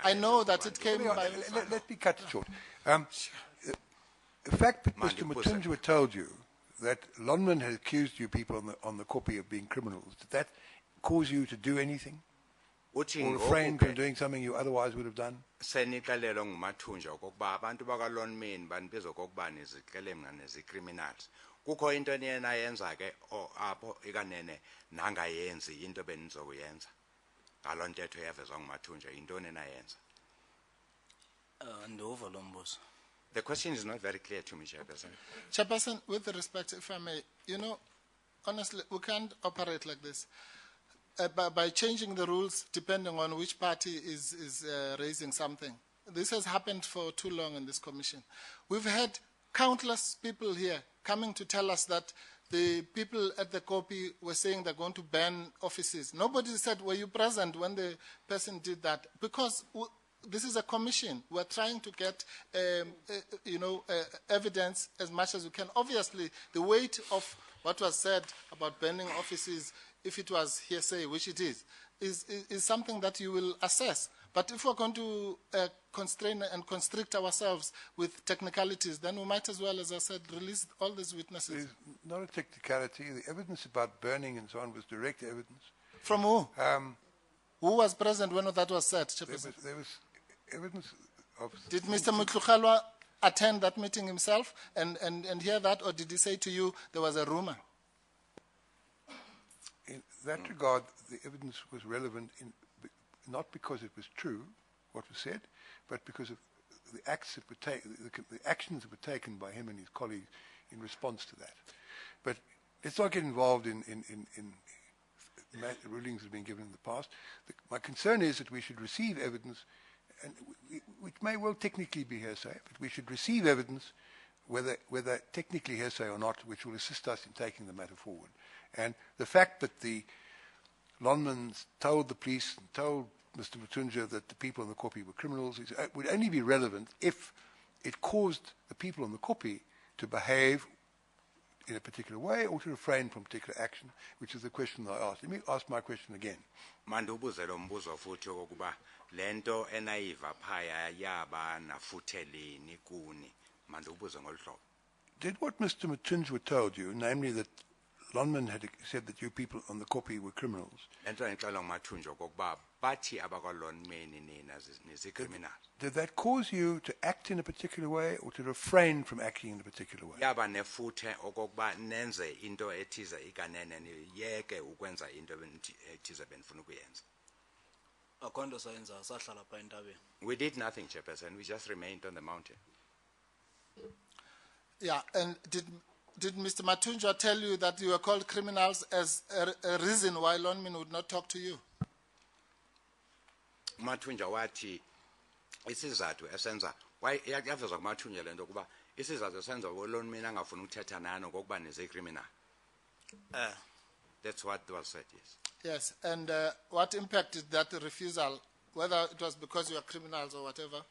I know that it came by... Let me cut it short. The fact that Mr. Matunjwa told you that Lonmin had accused you people on the copy of being criminals, did that cause you to do anything? Or refrain from doing something you otherwise would have done? Senikalelwa ngumathunjwa okokuba abantu bakwaLonmin banibizwa okokuba nizikrelemnqa nezi-criminals. Kukho into eniyena yenza ke apho ikanene nangayenzi into benizokuyenza. Ngaloo ntetho yavezwa ngumathunjwa yintoni nayenza? Andova lo mbuzo. The question is not very clear to me, Chairperson. Chairperson, with respect, if I may, you know, honestly, we can't operate like this. By changing the rules depending on which party is raising something. This has happened for too long in this commission. We've had countless people here coming to tell us that the people at the copy were saying they're going to ban offices. Nobody said, were you present when the person did that? Because this is a commission. We're trying to get, evidence as much as we can. Obviously, the weight of what was said about banning offices, if it was hearsay, which it is something that you will assess. But if we're going to constrain and constrict ourselves with technicalities, then we might as well, as I said, release all these witnesses. There's not a technicality. The evidence about burning and so on was direct evidence. From who? Who was present when that was said? There was evidence of... Did Mr. Mutlukalwa attend that meeting himself and hear that, or did he say to you there was a rumor? In that regard, the evidence was relevant not because it was true, what was said, but because of the acts that were the actions that were taken by him and his colleagues in response to that. But let's not get involved in rulings that have been given in the past. My concern is that we should receive evidence, and which may well technically be hearsay, but we should receive evidence, whether technically hearsay or not, which will assist us in taking the matter forward. And the fact that the Lonmans told the police and told Mr. Matunjwa that the people on the copy were criminals would only be relevant if it caused the people on the copy to behave in a particular way or to refrain from particular action, which is the question I asked. Let me ask my question again. Mandubuze lo mbuzo futhi okokuba lento enayiva phaya yaba nafuthelini kuni mandubuze ngolhlobo. Did what Mr. Matunjwa told you, namely that Lonmin had said that you people on the copy were criminals, Lento ngixela ngumathunjwa kokuba bathi abakwa Lonmin nina nisicriminal. did that cause you to act in a particular way or to refrain from acting in a particular way? Yaba nefuthe okokuba nenze into ethize ikanene niyeke ukwenza into ethize benifuna ukuyenza. akho nto sayenza sahlala pha entabeni. We did nothing, Chairperson. We just remained on the mountain. Yeah, and did Mr. Matunjwa tell you that you were called criminals as a reason why Lonmin would not talk to you? Umathunjwa wathi isizathu esenza yavezwa kumathunjwa lento kuba isizathu esenza uLonmin angafuni ukuthetha nani ngokuba criminal. That's what was said, yes. Yes, and what impact did that refusal, whether it was because you are criminals or whatever,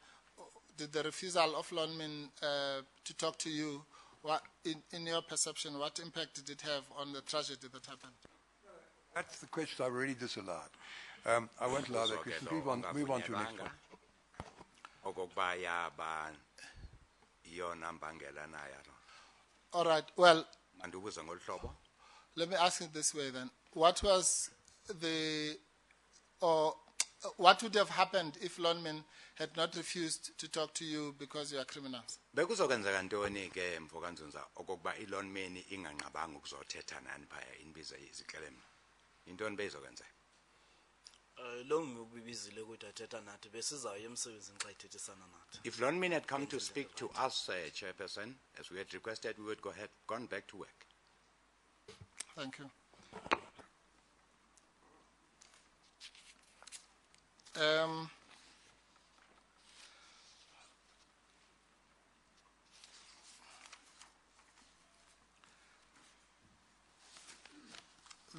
did the refusal of Lonmin to talk to you, what, in your perception, what impact did it have on the tragedy that happened? That's the question I've already disallowed. I won't allow that question. Move on to the next one. Okokuba yaba iyona mbangela nayo. All right, well, Mandubuze ngolhlobo. let me ask it this way then. What was what would have happened if Lonmin had not refused to talk to you because you are criminals? Bekuzokwenzeka ntoni ke mfokanzunza okokuba iLonmin inganqabanga ukuzothetha nani phaya inbize izikelemna. Intoni beyizokwenzeka? Lo ngiyokubizile ukuthi athetha nathi besizawuya emsebenzini xa ithethisana nathi. If Lonmin had come to speak to us, Chairperson, as we had requested, we would gone back to work. Thank you.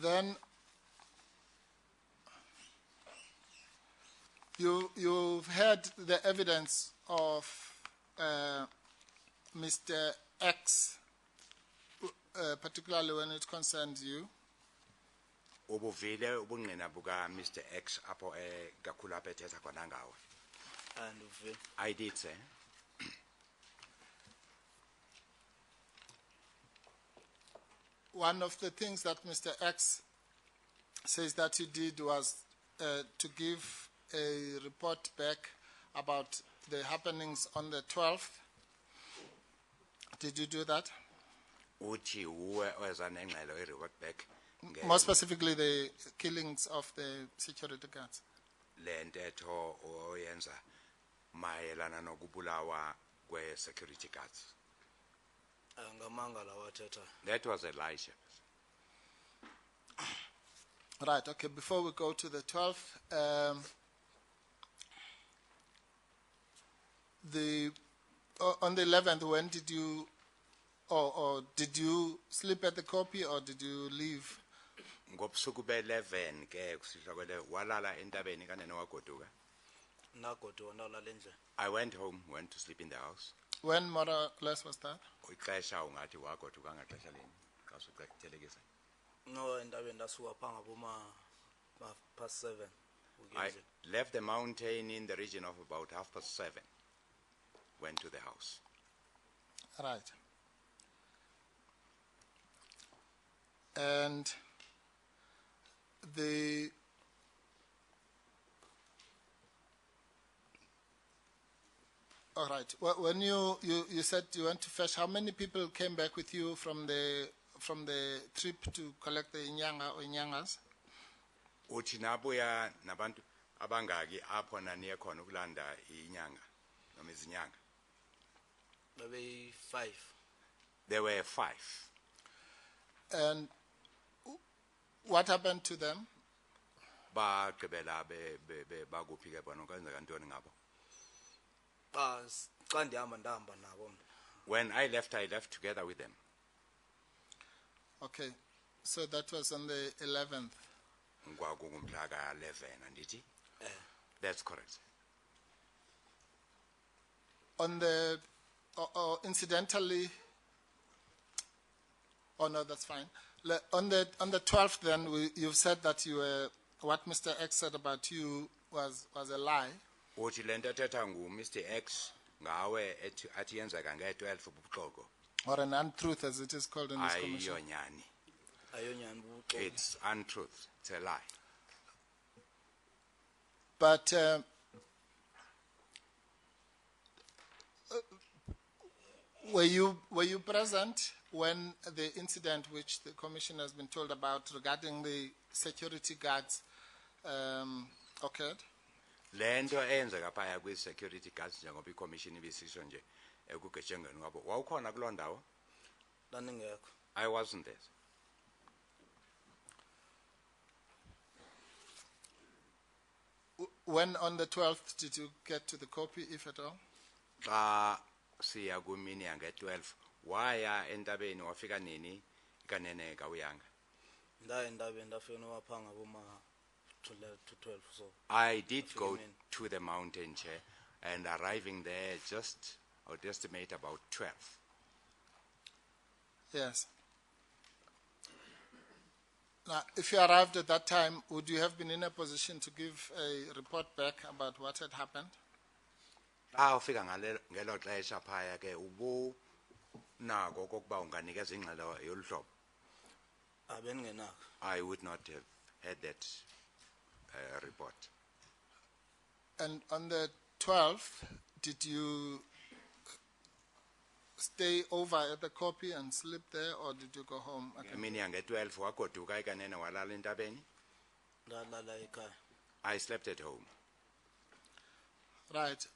Then you've heard the evidence of Mr. X, particularly when it concerns you. Ubuvile ubungqina buka Mr. X apho kakhulu apho ethetha khona ngawe. And uve. I did say. One of the things that Mr. X says that you did was to give a report back about the happenings on the 12th. Did you do that? Uthi uwe weza nengxelo report back. More specifically, the killings of the security guards. Le ntetho oyenza mayelana nokubulawa kwe security guards. Ngamangala wathetha. That was a lie, Chairperson. Right, okay, before we go to the 12th, on the 11th, when did you, or did you sleep at the copy or did you leave? Ngobusuku be-11 ke kusihlokele walala entabeni kanene wagoduka. Nagoduka ndalala endlini. I went home, went to sleep in the house. When more or less was that? Ixesha ungathi wagoduka ngaxesha lini xa usuthelekisa. No, entabeni ndasuka pha ngaboma past 7. I left the mountain in the region of about 7:30. Went to the house. Right. And all right. Well, when you said you went to fetch, how many people came back with you from the trip to collect the inyanga or inyangas? Uthi nabuya nabantu abangaki apho naniye khona ukulanda inyanga noma izinyanga? Maybe 5. There were 5. And what happened to them? Bagqibela bakuphi ke bona kwenzeka ntoni ngabo? Xa ndihamba ndahamba nabo. When I left together with them. Okay, so that was on the 11th. Ngwakungumhla ka-11 andithi? That's correct. On the incidentally, Oh no, that's fine. On the 12th, then you've said that you were what Mr. X said about you was a lie. uthi lento ethetha Mr. X ngawe athi yenzeka nge-12 ubuxoko Or an untruth, as it is called in this commission. ayiyonyani. ayonyani bubuxoki. It's untruth. It's a lie. But were you present when the incident which the commission has been told about regarding the security guards occurred? Lento eyenzeka phaya kwi-security guards njengoba i-commission ibisisho nje ekugejengeni kwabo wawukhona kuloo ndawo? Ndandingekho. I wasn't there. When on the 12th did you get to the copy, if at all? Xa siya kumini yange-12 waya entabeni wafika nini kanene kawuyanga? Ndaye entabeni ndafika nowapha ngaboma 12 so. I did Wafika go emini. to the mountain chair and arriving there I would estimate about 12. Yes. Now, if you arrived at that time, would you have been in a position to give a report back about what had happened? Xa ufika ngelo xesha phaya ke ubunako kokuba unganikeza ingxelo yolu hlobo? Abengenakho. I would not have had that report. And on the 12th, did you stay over at the copy and sleep there, or did you go home again? Imini yange-12 wagoduka ikanene walala entabeni? Ndalala ekhaya. I slept at home. Right.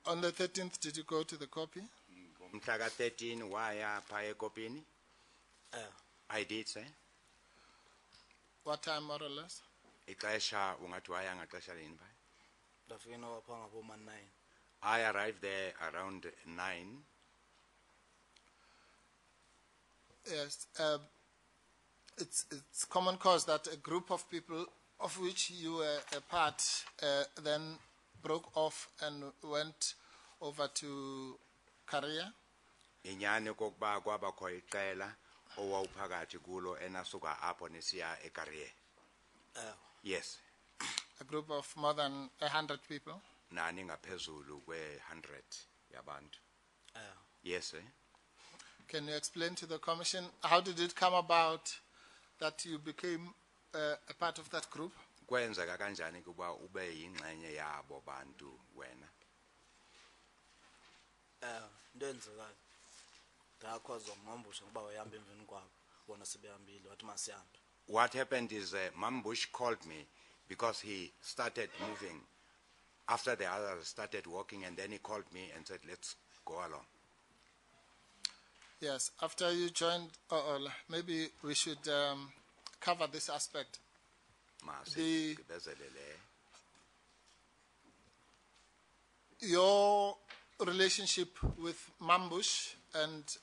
On the 13th, did you go to the copy? Mhla ka-13 waya phaya ekopini? I did, sir. What time, more or less? Ixesha ungathi waya ngaxesha lini phaya? Ndafika nowapha ngaboma 9. I arrived there around 9. Yes. It's common cause that a group of people, of which you were a part, then broke off and went over to Korea. Inyani kokuba kwabakho iqela owawuphakathi kulo enasuka apho nesiya eKariye. Yes. A group of more than 100 people. Nani ngaphezulu kwe-100 yabantu. Yes, sir. Can you explain to the commission how did it come about that you became a part of that group? Kwenzeka kanjani kuba ube yingxenye yabo bantu wena? Ndenzekayo. Ndakhwazwa ngumambusha ngoba wayihamba emveni kwabo. Bona sebehambile wathi masihambe. What happened is Mambush called me because he started moving after the others started walking, and then he called me and said, let's go along. Yes, after you joined, maybe we should cover this aspect. The- Your relationship with Mambush, and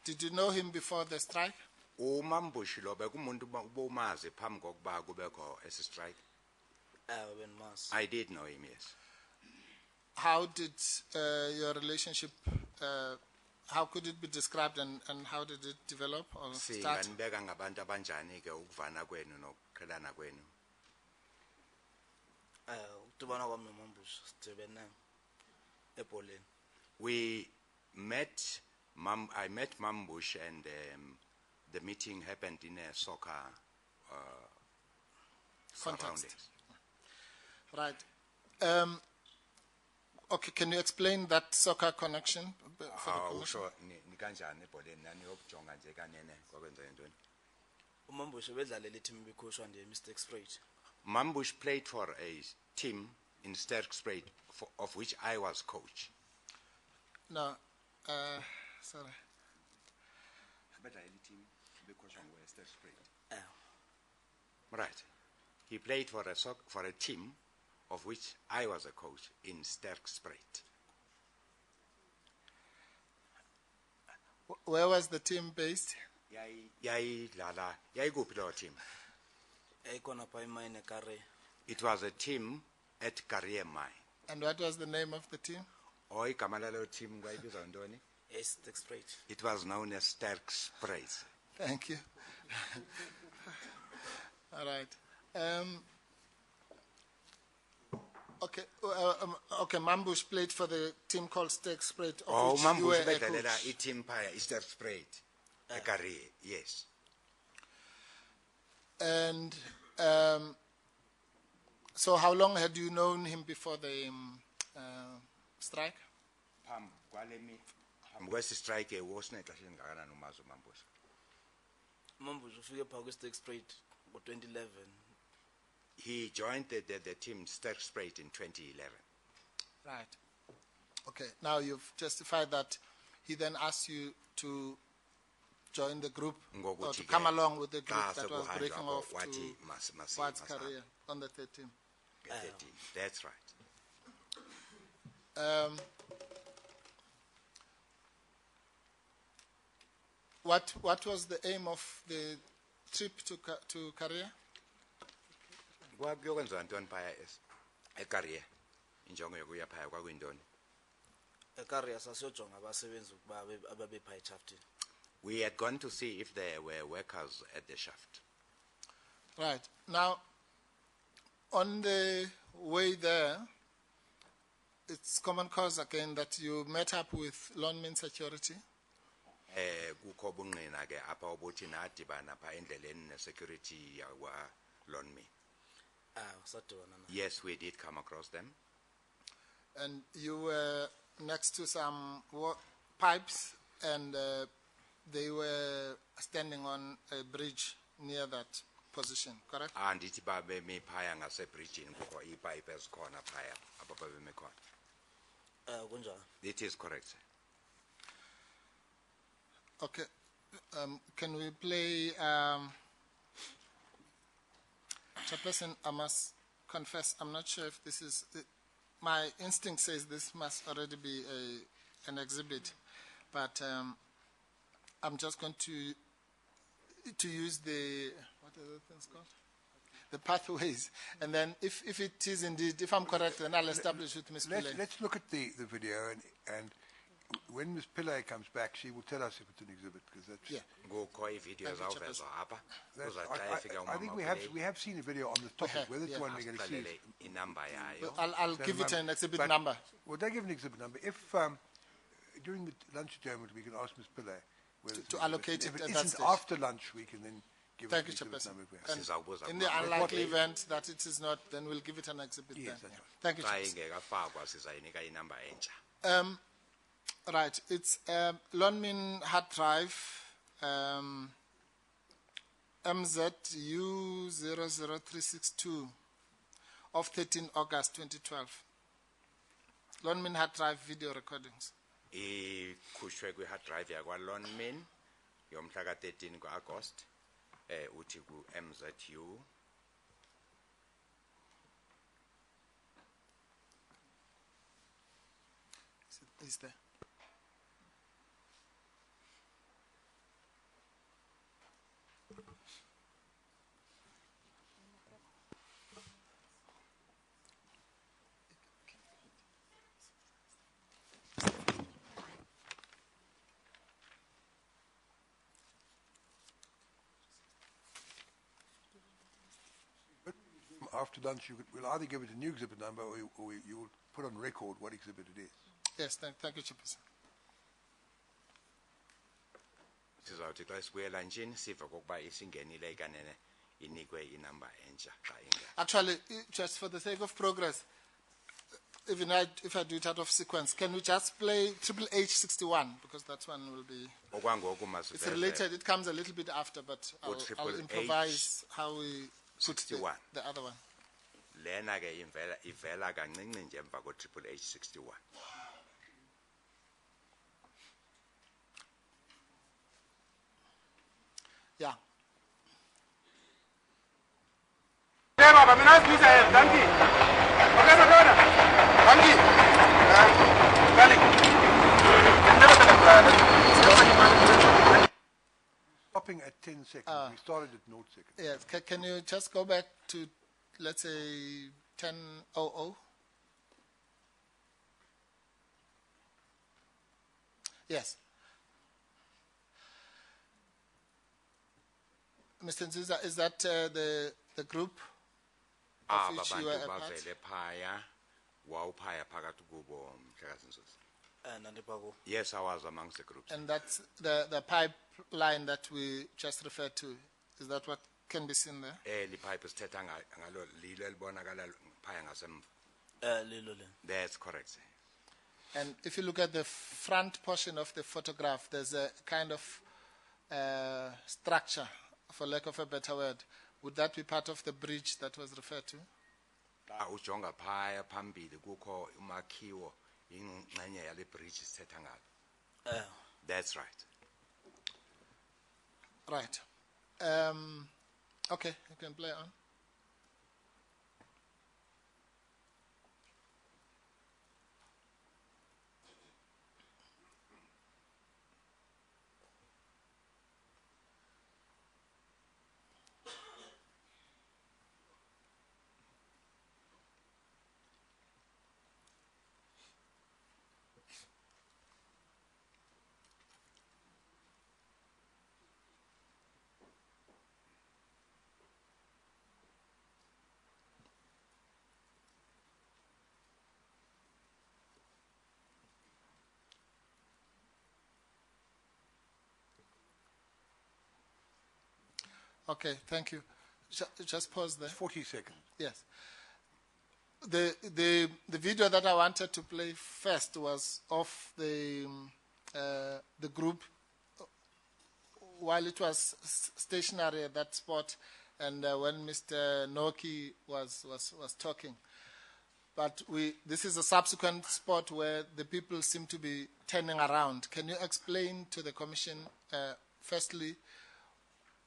did you know him before the strike? Mambush lo bekumuntu ubumazi phambi kokuba kubekho esi strike. Bendimazi. I did know him, yes. How did your relationship, how could it be described, and how did it develop or start? Singanibeka ngabantu abanjani ke ukuvana kwenu nokuqhelana kwenu? Ukudibana kwami nomambusha sidibene ebholeni. We met, I met Mambush, and the meeting happened in a soccer surroundings. Right. Okay, can you explain that soccer connection for the commission? Usho ni kanjani ebholeni nani yokujonga nje kanene kwakwenzeka ntoni? Umambusha bedlalela team ebikhoshwa nje Mr. X-Sprite. Mambush played for a team in Sterkspruit of which I was coach. No, sorry. Right. He played for a team of which I was a coach in Sterkspruit. Where was the team based? Yayikuphi lo team? Ekhona pha imine eKare. It was a team at Career Mine. And what was the name of the team? Igama lalo team kwayibizwa ntoni? Yes, take straight. It was known as Sterk Sprays. Thank you. All right. Okay. Okay. Mambush played for the team called Steak Spread. Oh, of which you were Mambush a bedelela coach. iTeam Paya Sterk Sprayed. A career, yes. And so, how long had you known him before the strike? West strike was not Mambush. Mambush ufike phaa kwi-Steak Straight ngo-2011. He joined the team Sterk Sprayed in 2011. Right. Okay. Now you've justified that he then asked you to join the group or to come along with the group that was breaking off to Wat's career on the 13th. That's right. What was the aim of the trip to Korea? Kwakuyokwenziwa ntoni phaya ecareer injongo yokuya phaya kwakwintoni? eKaria sasiyojonga abasebenzi ukuba ababephaa eShaftini. We had gone to see if there were workers at the shaft. Right. Now, on the way there, it's common cause again that you met up with Lonmin Security. Kukho ubungqina ke apha obuthi nadibana pha endleleni ne-security yakwa Lonmin. Sadibana nabo. Yes, we did come across them. And you were next to some pipes, and they were standing on a bridge near that position, correct? Andithi babemi phaya ngasebridgini kukho iipipe ezikhona phaya apho babemi khona. Kunjalo. It is correct, sir. Okay. Can we play Chairperson, I must confess, I'm not sure if this is my instinct says this must already be an exhibit, but I'm just going to use the, what are the things called? The pathways. And then if it is indeed, if I'm correct, then I'll establish with Ms. Pillay. Let's look at the video, and when Ms. Pillay comes back, she will tell us if it's an exhibit, because that's... Yeah. I think we have seen a video on this topic. Whether it's one we're going to see. I'll give it an exhibit number. Well, they give an exhibit number. If during the lunch adjournment we can ask Ms. Pillay whether to allocate it if at it that isn't stage. after lunch, we can then give Thank it you, an exhibit Chairperson. number. And in the unlikely event that it is not, then we'll give it an exhibit Yes, then. that's Yeah. Thank you, Chairperson. Right, it's Lonmin hard drive, MZU00362 of 13 August 2012. Lonmin hard drive video recordings. Ikhushwe kwi-hard drive yakwa Lonmin yomhla ka-13 ku-August uthi ku-MZU Is there? After lunch, we'll either give it a new exhibit number or you will put on record what exhibit it is. Yes, thank you, Chairperson. sizawuthi xa sibuye lunchini siva kokuba isingenile ikanene inikwe inamba entsha xa ingekho. Actually, just for the sake of progress, even if I do it out of sequence, can we just play Triple H61? Because that one will be... Okwangoku It's related, it comes a little bit after, but I'll Triple improvise how we put 61. the other one. Lena ke ivela kancinci nje emva ko-Triple H61. Yeah. Stopping at 10 seconds. We started at 0 seconds. Yes. Can you just go back to, let's say, 10:00? Yes. Mr. Nziza, is that the group of aba which you were bantu a part? bavele phaya wawuphaya phakathi kubo Mhlekazi Nzuza. Nandipha Yes, I was amongst the groups. And that's the pipeline that we just referred to. Is that what can be seen there? Lipipe sithetha ngalo lilo elibonakala phaya ngasemva. lilo le. That's correct, sir. And if you look at the front portion of the photograph, there's a kind of structure, for lack of a better word. Would that be part of the bridge that was referred to? Xa ujonga phaya phambili kukho umakhiwo ingxenye yale bridge sithetha ngalo. That's right. Right. Okay, you can play on. Okay, thank you. Just pause there. 40 seconds. Yes. The video that I wanted to play first was of the group while it was stationary at that spot, and when Mr. Noki was talking. But this is a subsequent spot where the people seem to be turning around. Can you explain to the Commission, firstly,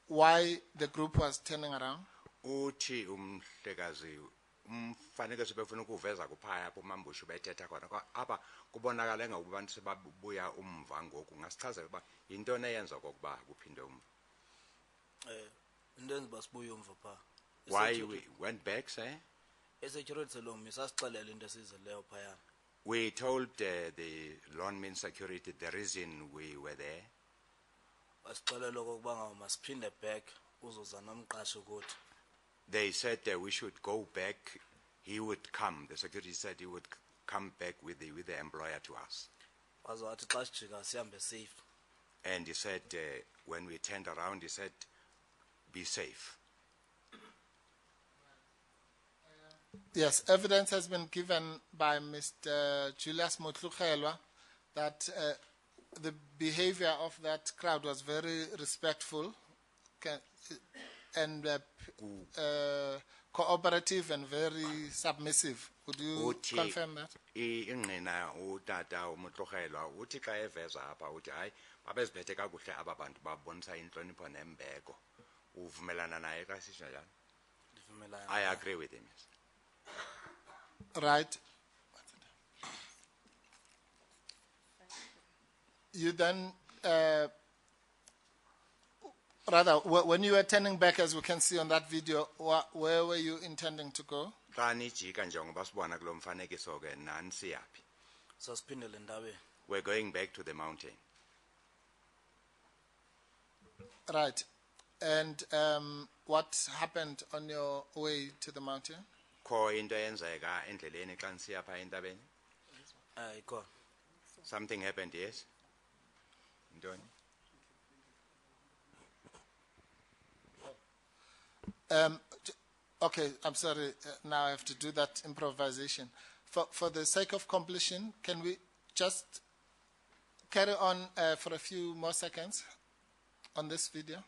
why the group was turning around? Uthi Mhlekazi umfanekiso befuna ukuveza kuphaya apho uMambushi bethetha khona apha kubonakala engakuba abantu sebabuya umva ngoku ngasichazela uba yintoni eyenza kokuba kuphinde umva. Into enziba sibuye umva pha. Why we went back, sir? Security Lonmin sasixelela into esizeleyo phaya. We told the Lonmin security the reason we were there. Wasixelela okokuba ngawo masiphinde back uzoza nomqashi kuthi. They said that we should go back. He would come. The security said he would come back with the employer to us. Waze wathi xa sijika sihambe safe. And he said, when we turned around, he said, be safe. Yes, evidence has been given by Mr. Julius Motlukelwa that the behavior of that crowd was very respectful and cooperative and very submissive. Would you confirm that? Ingqina utata uMotlogelwa uthi xa eveza apha uthi hayi babeziphethe kakuhle aba bantu babonisa inhlonipho nembeko. Uvumelana naye xa sisho njalo? I agree with him. Yes. Right. You then, rather, when you were turning back, as we can see on that video, where were you intending to go? Xa nijika njengoba sibona kulo mfanekiso ke nani siyaphi? Sasiphindele endaweni. We're going back to the mountain. Right. And what happened on your way to the mountain? Kho into eyenzeka endleleni xa nisiya pha entabeni? Ikhona. Something happened, yes? Ntoni? Okay, I'm sorry. Now I have to do that improvisation. For the sake of completion, can we just carry on for a few more seconds on this video?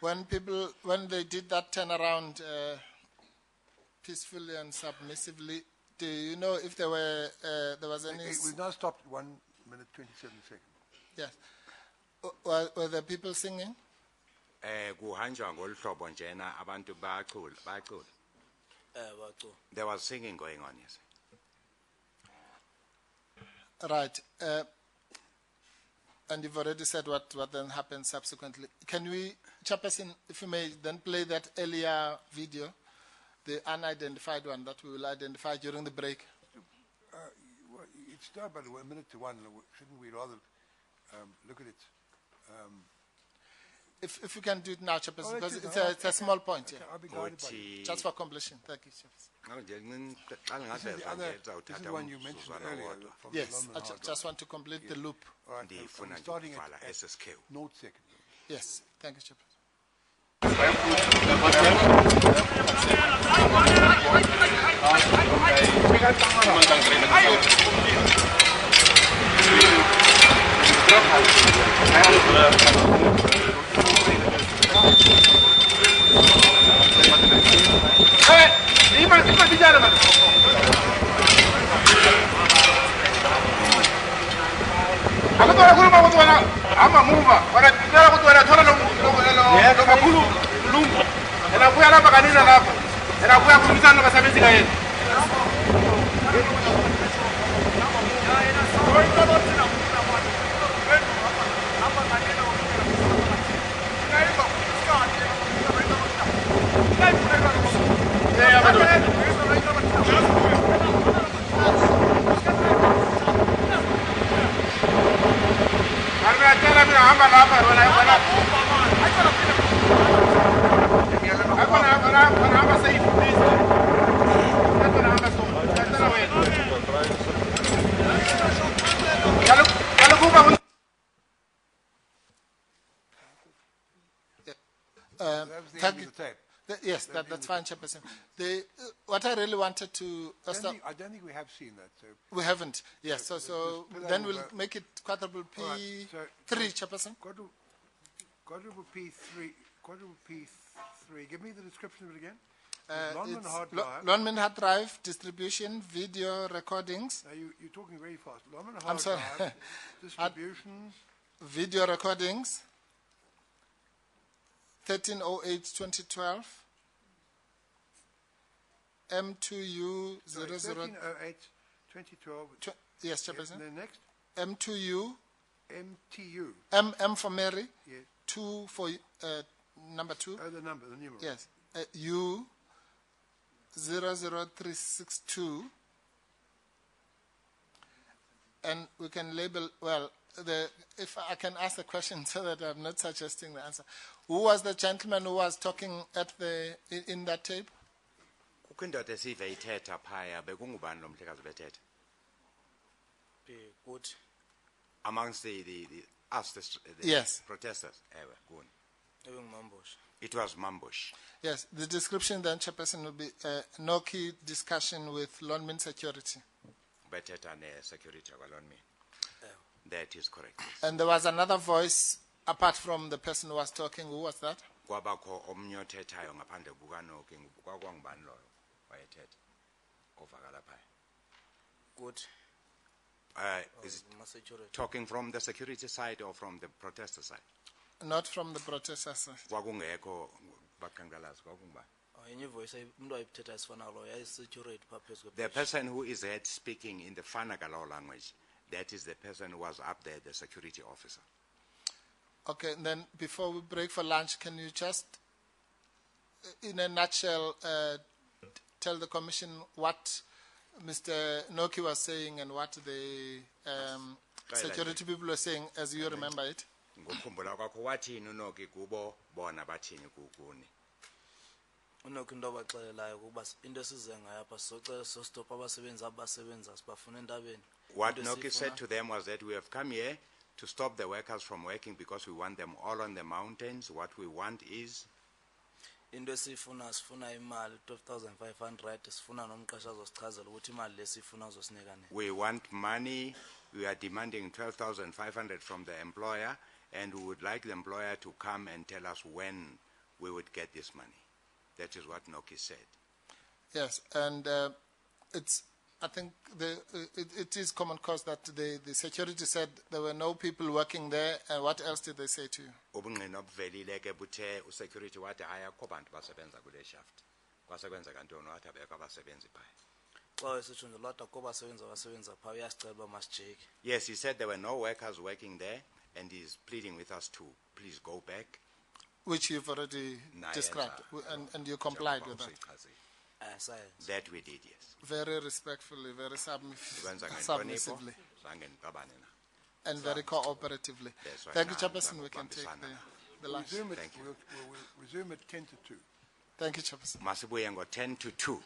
when they did that turnaround peacefully and submissively, do you know if there was any? We've now stopped 1 minute 27 seconds. Yes. Were the people singing? Kuhanjwa ngolu hlobo njena abantu bacula. There was singing going on, yes. Right. And you've already said what then happened subsequently. Can we, Chairperson, if you may, then play that earlier video, the unidentified one that we will identify during the break? Well, it's now about 1 minute to 1. Shouldn't we rather look at it? If you can do it now, Chairperson, because do it's a small point here. I'll be guided by you. Just for completion. Thank you, Chairperson. This is the one you mentioned earlier. From Yes, Lonmin I hard just want to complete the loop. drive. All right, I'm starting at SSQ. 0 seconds. Yes, thank you, Chairperson. Thank you. The tape. Yes, that's fine, Chairperson. What I really wanted to... I don't think we have seen that. So we haven't, yes. So then we'll make it quadruple P3, right, Chairperson. Quadruple P3. Quadruple P3. Give me the description of it again. Lonmin hard drive. Lonmin hard drive, distribution, video recordings. Now you're talking very fast. Lonmin hard I'm sorry. drive, distribution. Video recordings, 1308-2012, M2U 00. 1308-2012. Yes, Chairperson. And then next? M2U. MTU. M for Mary. Yes. 2 for number 2. Oh, the number, the numeral. Yes. U 00362. And we can label, well, if I can ask the question so that I'm not suggesting the answer. Who was the gentleman who was talking at in that tape? Kukindoda esive ithetha phaya bekungubani lo mhlekazi bethetha? Good. Amongst the yes. protesters. Ewe, kuni. Mambush. It was Mambush. Yes, the description then, Chairperson, will be no key discussion with Lonmin security. Bethetha ne security kwa Lonmin. That is correct. Yes. And there was another voice apart from the person who was talking. Who was that? Kwabakho omnye othethayo ngaphandle kukaNoki kwakwangubani loyo wayethetha ovakala phaya. Good. Is it talking from the security side or from the protester side? Not from the protester side. Kwakungekho bakhankalazi kwakungubani? The person who is heard speaking in the Fanagalo language, that is the person who was up there, the security officer. Okay, and then before we break for lunch, can you just, in a nutshell, tell the Commission what Mr. Noki was saying and what the security people were saying, as you remember it? Ngokukhumbula kwakho wathini uNoki kubo bona bathini kukuni? uNoki into abaxelelayo ukuba into esize ngayo apha socela stop abasebenzi abasebenza sibafuna entabeni. What Noki said to them was that we have come here to stop the workers from working because we want them all on the mountains. What we want is into esifuna sifuna imali 12,500 sifuna nomqasha azosichazela ukuthi imali lesifuna uzosinika nini. We want money. We are demanding 12,500 from the employer, and we would like the employer to come and tell us when we would get this money. That is what Noki said. Yes, and I think it is common cause that the security said there were no people working there, and what else did they say to you? Ubungqina obuvelile ke buthe usecurity wathi hayi akho bantu basebenza kule shaft. Kwasekwenza kantoni wathi abekho abasebenzi phaya. Yes, he said there were no workers working there, and he's pleading with us to please go back. Which you've already described, and you complied with that. That we did, yes. Very respectfully, very submissively, and very cooperatively. Thank you, Chairperson. We can take the last. We'll resume at 10 to 2. Thank you, Chairperson. Masibuye ngo 10 to 2.